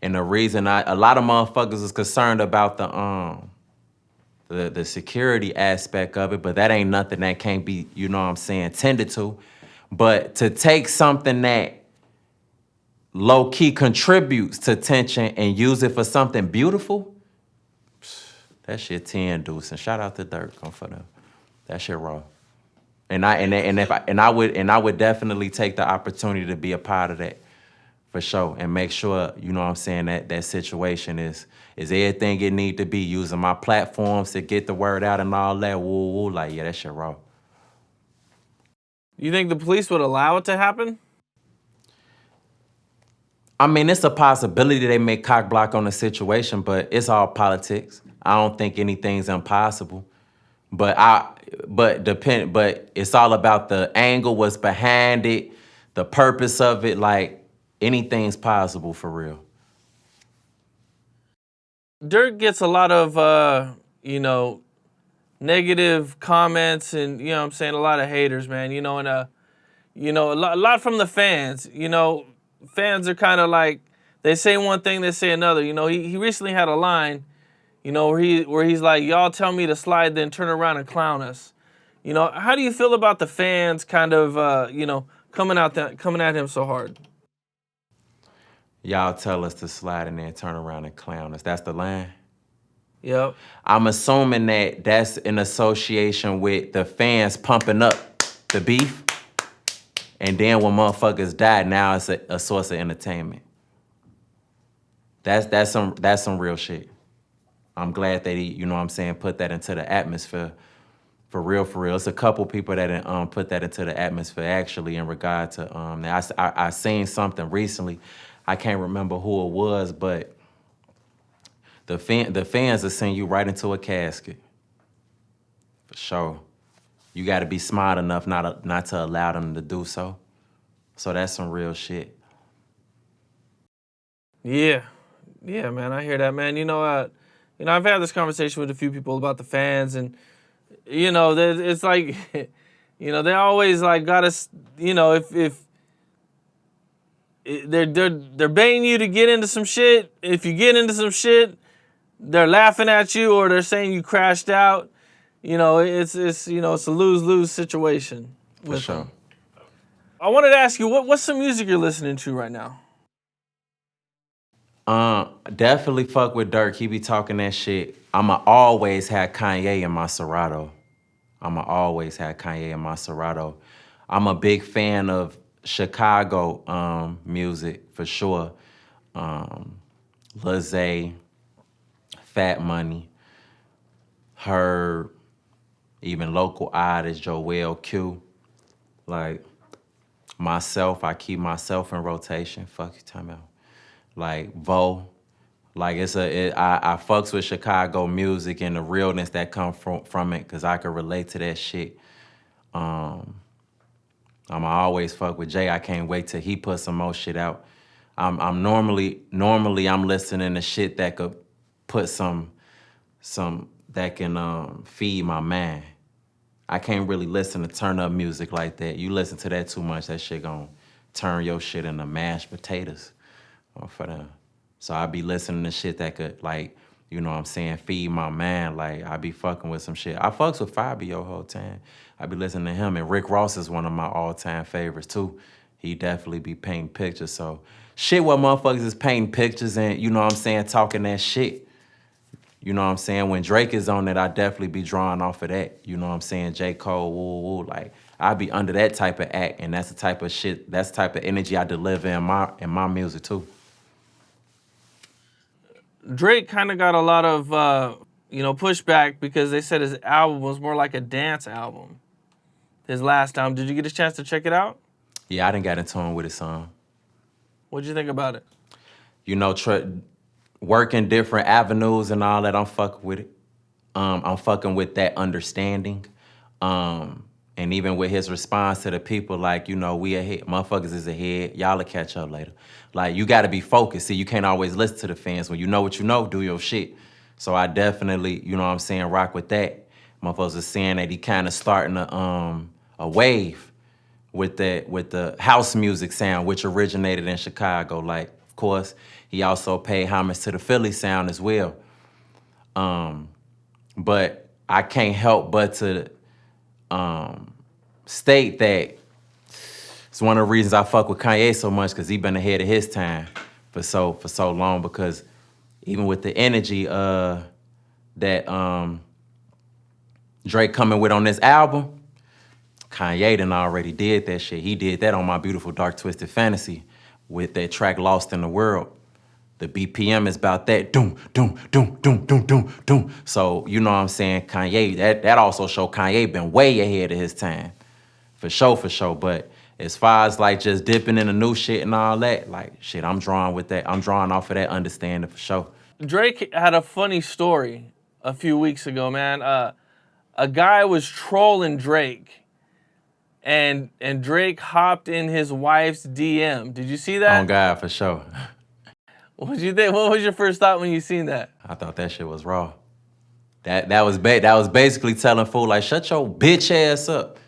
Speaker 2: And the reason a lot of motherfuckers is concerned about the security aspect of it, but that ain't nothing that can't be, you know what I'm saying, tended to. But to take something that low-key contributes to tension and use it for something beautiful, that shit 10 deuce. And shout out to Durk for them. That shit raw. And I would definitely take the opportunity to be a part of that, for sure, and make sure, you know what I'm saying, that situation is everything it need to be, using my platforms to get the word out and all that. Woo, like, yeah, that shit raw.
Speaker 1: You think the police would allow it to happen?
Speaker 2: I mean, it's a possibility they may cock block on the situation, but it's all politics. I don't think anything's impossible. But it's all about the angle, what's behind it, the purpose of it. Like, anything's possible for real.
Speaker 1: Durk gets a lot of, you know, negative comments and, you know what I'm saying, a lot of haters, man. You know, and, you know, a lot from the fans. You know, fans are kind of like, they say one thing, they say another. You know, he recently had a line, you know, where he's like, y'all tell me to slide, then turn around and clown us. You know, how do you feel about the fans kind of, you know, coming at him so hard?
Speaker 2: Y'all tell us to slide and then turn around and clown us. That's the line?
Speaker 1: Yep.
Speaker 2: I'm assuming that that's in association with the fans pumping up the beef. And then when motherfuckers die, now it's a source of entertainment. That's some real shit. I'm glad that he, you know what I'm saying, put that into the atmosphere. For real. It's a couple people that put that into the atmosphere, actually, in regard to, I seen something recently. I can't remember who it was, but The fans will send you right into a casket. For sure. You got to be smart enough not to allow them to do so. So that's some real shit.
Speaker 1: Yeah, yeah, man, I hear that, man. I've had this conversation with a few people about the fans, and it's like, they always like got us. If they're baiting you to get into some shit. If you get into some shit, they're laughing at you or they're saying you crashed out. It's a lose-lose situation with
Speaker 2: sure.
Speaker 1: them. I wanted to ask you what's some music you're listening to right now?
Speaker 2: Definitely fuck with Durk. He be talking that shit. I'ma always have Kanye in my Serato. I'm a big fan of Chicago music for sure. Lil Zay, Fat Money, Herb, even local artists, Joel Q. Like myself, I keep myself in rotation. Fuck you talking about? Like Vo. Like I fucks with Chicago music and the realness that come from it, cause I can relate to that shit. I'ma always fuck with Jay. I can't wait till he put some more shit out. I'm normally I'm listening to shit that could put some that can feed my mind. I can't really listen to turn up music like that. You listen to that too much, that shit gon' turn your shit into mashed potatoes. For them. So I be listening to shit that could, like, feed my mind. Like, I be fucking with some shit. I fucks with Fabio whole time. I be listening to him. And Rick Ross is one of my all-time favorites, too. He definitely be painting pictures. So, shit what motherfuckers is painting pictures and, talking that shit. When Drake is on it, I definitely be drawing off of that. J. Cole, woo, woo. Like, I be under that type of act, and that's the type of shit, that's the type of energy I deliver in my music, too.
Speaker 1: Drake kind of got a lot of, pushback because they said his album was more like a dance album. His last album. Did you get a chance to check it out?
Speaker 2: Yeah, I didn't get into him with his song.
Speaker 1: What'd you think about it?
Speaker 2: Working different avenues and all that, I'm fucking with it. I'm fucking with that understanding. And even with his response to the people, like, we ahead, motherfuckers is ahead, y'all will catch up later. Like, you gotta be focused. See, you can't always listen to the fans. When you know what you know, do your shit. So I definitely, rock with that. Motherfuckers are saying that he kind of starting a wave with the house music sound, which originated in Chicago. Like, of course, he also paid homage to the Philly sound as well. But I can't help but to state that it's one of the reasons I fuck with Kanye so much, because he been ahead of his time for so long. Because even with the energy that Drake coming with on this album, Kanye done already did that shit. He did that on My Beautiful Dark Twisted Fantasy with that track Lost in the World. The BPM is about that doom, doom, doom, doom, doom, doom, doom. So, Kanye, that also show Kanye been way ahead of his time. For sure. But as far as like just dipping in the new shit and all that, like shit, I'm drawing with that. I'm drawing off of that understanding for sure.
Speaker 1: Drake had a funny story a few weeks ago, man. A guy was trolling Drake, and Drake hopped in his wife's DM. Did you see that?
Speaker 2: Oh God, for sure.
Speaker 1: What'd you think? What was your first thought when you seen that?
Speaker 2: I thought that shit was raw. That was basically telling fool like, shut your bitch ass up.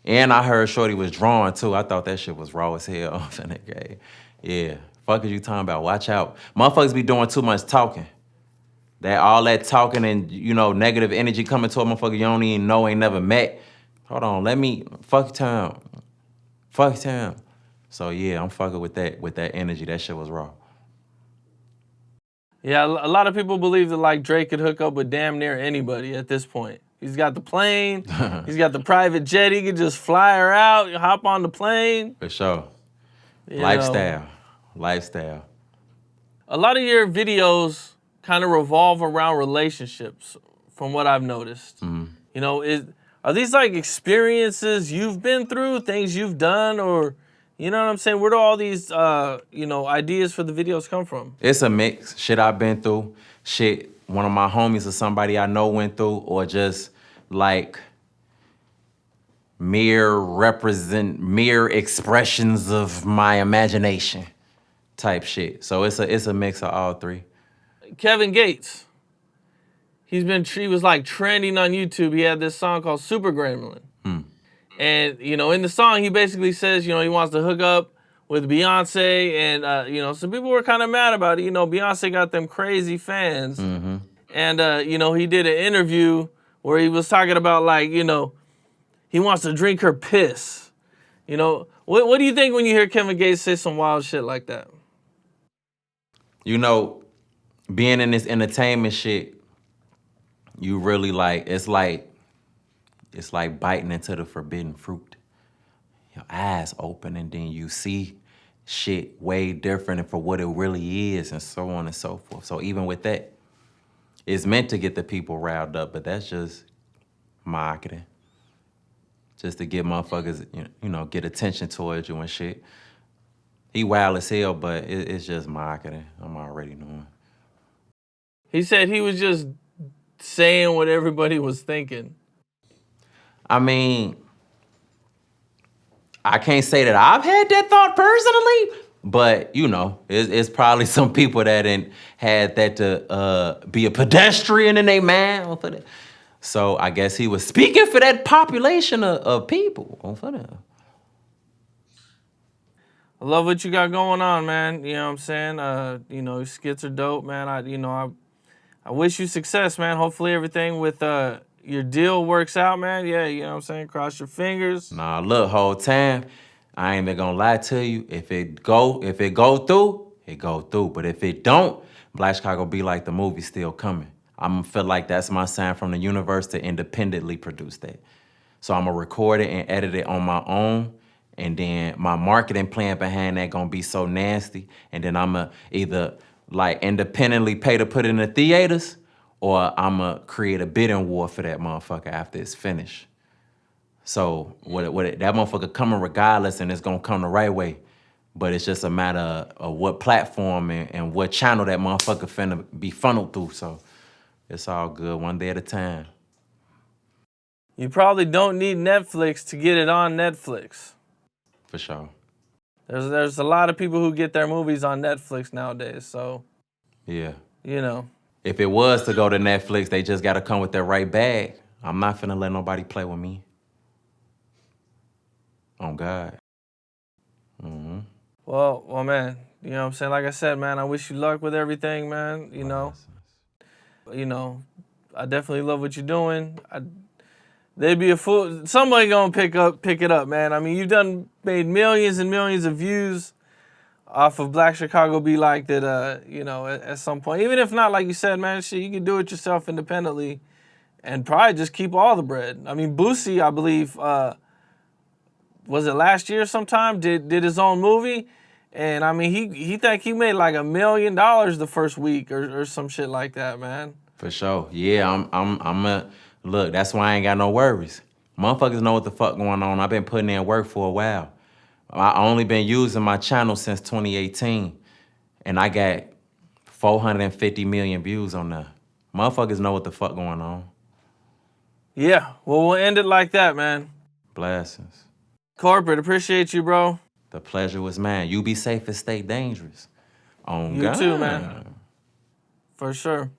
Speaker 2: And I heard Shorty was drawing too. I thought that shit was raw as hell off in the game. Yeah, fuck is you talking about? Watch out. Motherfuckers be doing too much talking. All that talking and, negative energy coming to a motherfucker you don't even know, ain't never met. Hold on, fuck your time. So yeah, I'm fucking with that energy. That shit was raw.
Speaker 1: Yeah, a lot of people believe that like Drake could hook up with damn near anybody at this point. He's got the plane, he's got the private jet, he could just fly her out, hop on the plane.
Speaker 2: For sure. Lifestyle.
Speaker 1: A lot of your videos kind of revolve around relationships, from what I've noticed. Mm-hmm. Are these like experiences you've been through, things you've done, or, You know what I'm saying? Where do all these, ideas for the videos come from?
Speaker 2: It's a mix. Shit I've been through, shit one of my homies or somebody I know went through, or just like mere expressions of my imagination type shit. So it's a mix of all three.
Speaker 1: Kevin Gates. He was like trending on YouTube. He had this song called Super Gremlin. And, in the song, he basically says, he wants to hook up with Beyonce. And, some people were kind of mad about it. Beyonce got them crazy fans.
Speaker 2: Mm-hmm.
Speaker 1: And, he did an interview where he was talking about, like, he wants to drink her piss. What do you think when you hear Kevin Gates say some wild shit like that?
Speaker 2: Being in this entertainment shit, you really it's like biting into the forbidden fruit. Your eyes open and then you see shit way different for what it really is and so on and so forth. So even with that, it's meant to get the people riled up, but that's just marketing. Just to get motherfuckers, get attention towards you and shit. He wild as hell, but it's just marketing. I'm already knowing.
Speaker 1: He said he was just saying what everybody was thinking.
Speaker 2: I mean, I can't say that I've had that thought personally, but it's probably some people that had that to be a pedestrian in their mind for that. So I guess he was speaking for that population of people. For that.
Speaker 1: I love what you got going on, man. You know what I'm saying? Skits are dope, man. I wish you success, man. Hopefully everything with your deal works out, man. Yeah, you know what I'm saying? Cross your fingers.
Speaker 2: Nah, look, whole time, I ain't even gonna lie to you. If it go through, it go through. But if it don't, Black Chicago be like the movie still coming. I'm gonna feel like that's my sign from the universe to independently produce that. So I'm gonna record it and edit it on my own. And then my marketing plan behind that gonna be so nasty. And then I'm gonna either independently pay to put it in the theaters, or I'm gonna create a bidding war for that motherfucker after it's finished. So that motherfucker coming regardless, and it's gonna come the right way. But it's just a matter of what platform and what channel that motherfucker finna be funneled through. So it's all good, one day at a time.
Speaker 1: You probably don't need Netflix to get it on Netflix.
Speaker 2: For sure.
Speaker 1: There's a lot of people who get their movies on Netflix nowadays, so.
Speaker 2: Yeah.
Speaker 1: If
Speaker 2: it was to go to Netflix, they just gotta come with their right bag. I'm not finna let nobody play with me. On God. Mm-hmm.
Speaker 1: Well, man, you know what I'm saying? Like I said, man, I wish you luck with everything, man. I definitely love what you're doing. They'd be a fool. Somebody gonna pick it up, man. I mean, you've made millions and millions of views off of Black Chicago Be Like that, at some point. Even if not, like you said, man, shit, you can do it yourself independently and probably just keep all the bread. I mean, Boosie, I believe, was it last year sometime, did his own movie. And I mean, he think he made like $1 million the first week or some shit like that, man.
Speaker 2: For sure. Yeah, look, that's why I ain't got no worries. Motherfuckers know what the fuck going on. I've been putting in work for a while. I only been using my channel since 2018, and I got 450 million views on there. Motherfuckers know what the fuck going on.
Speaker 1: Yeah, well, we'll end it like that, man.
Speaker 2: Blessings.
Speaker 1: Korporate, appreciate you, bro.
Speaker 2: The pleasure was mine. You be safe and stay dangerous. On
Speaker 1: You
Speaker 2: God.
Speaker 1: too, man. For sure.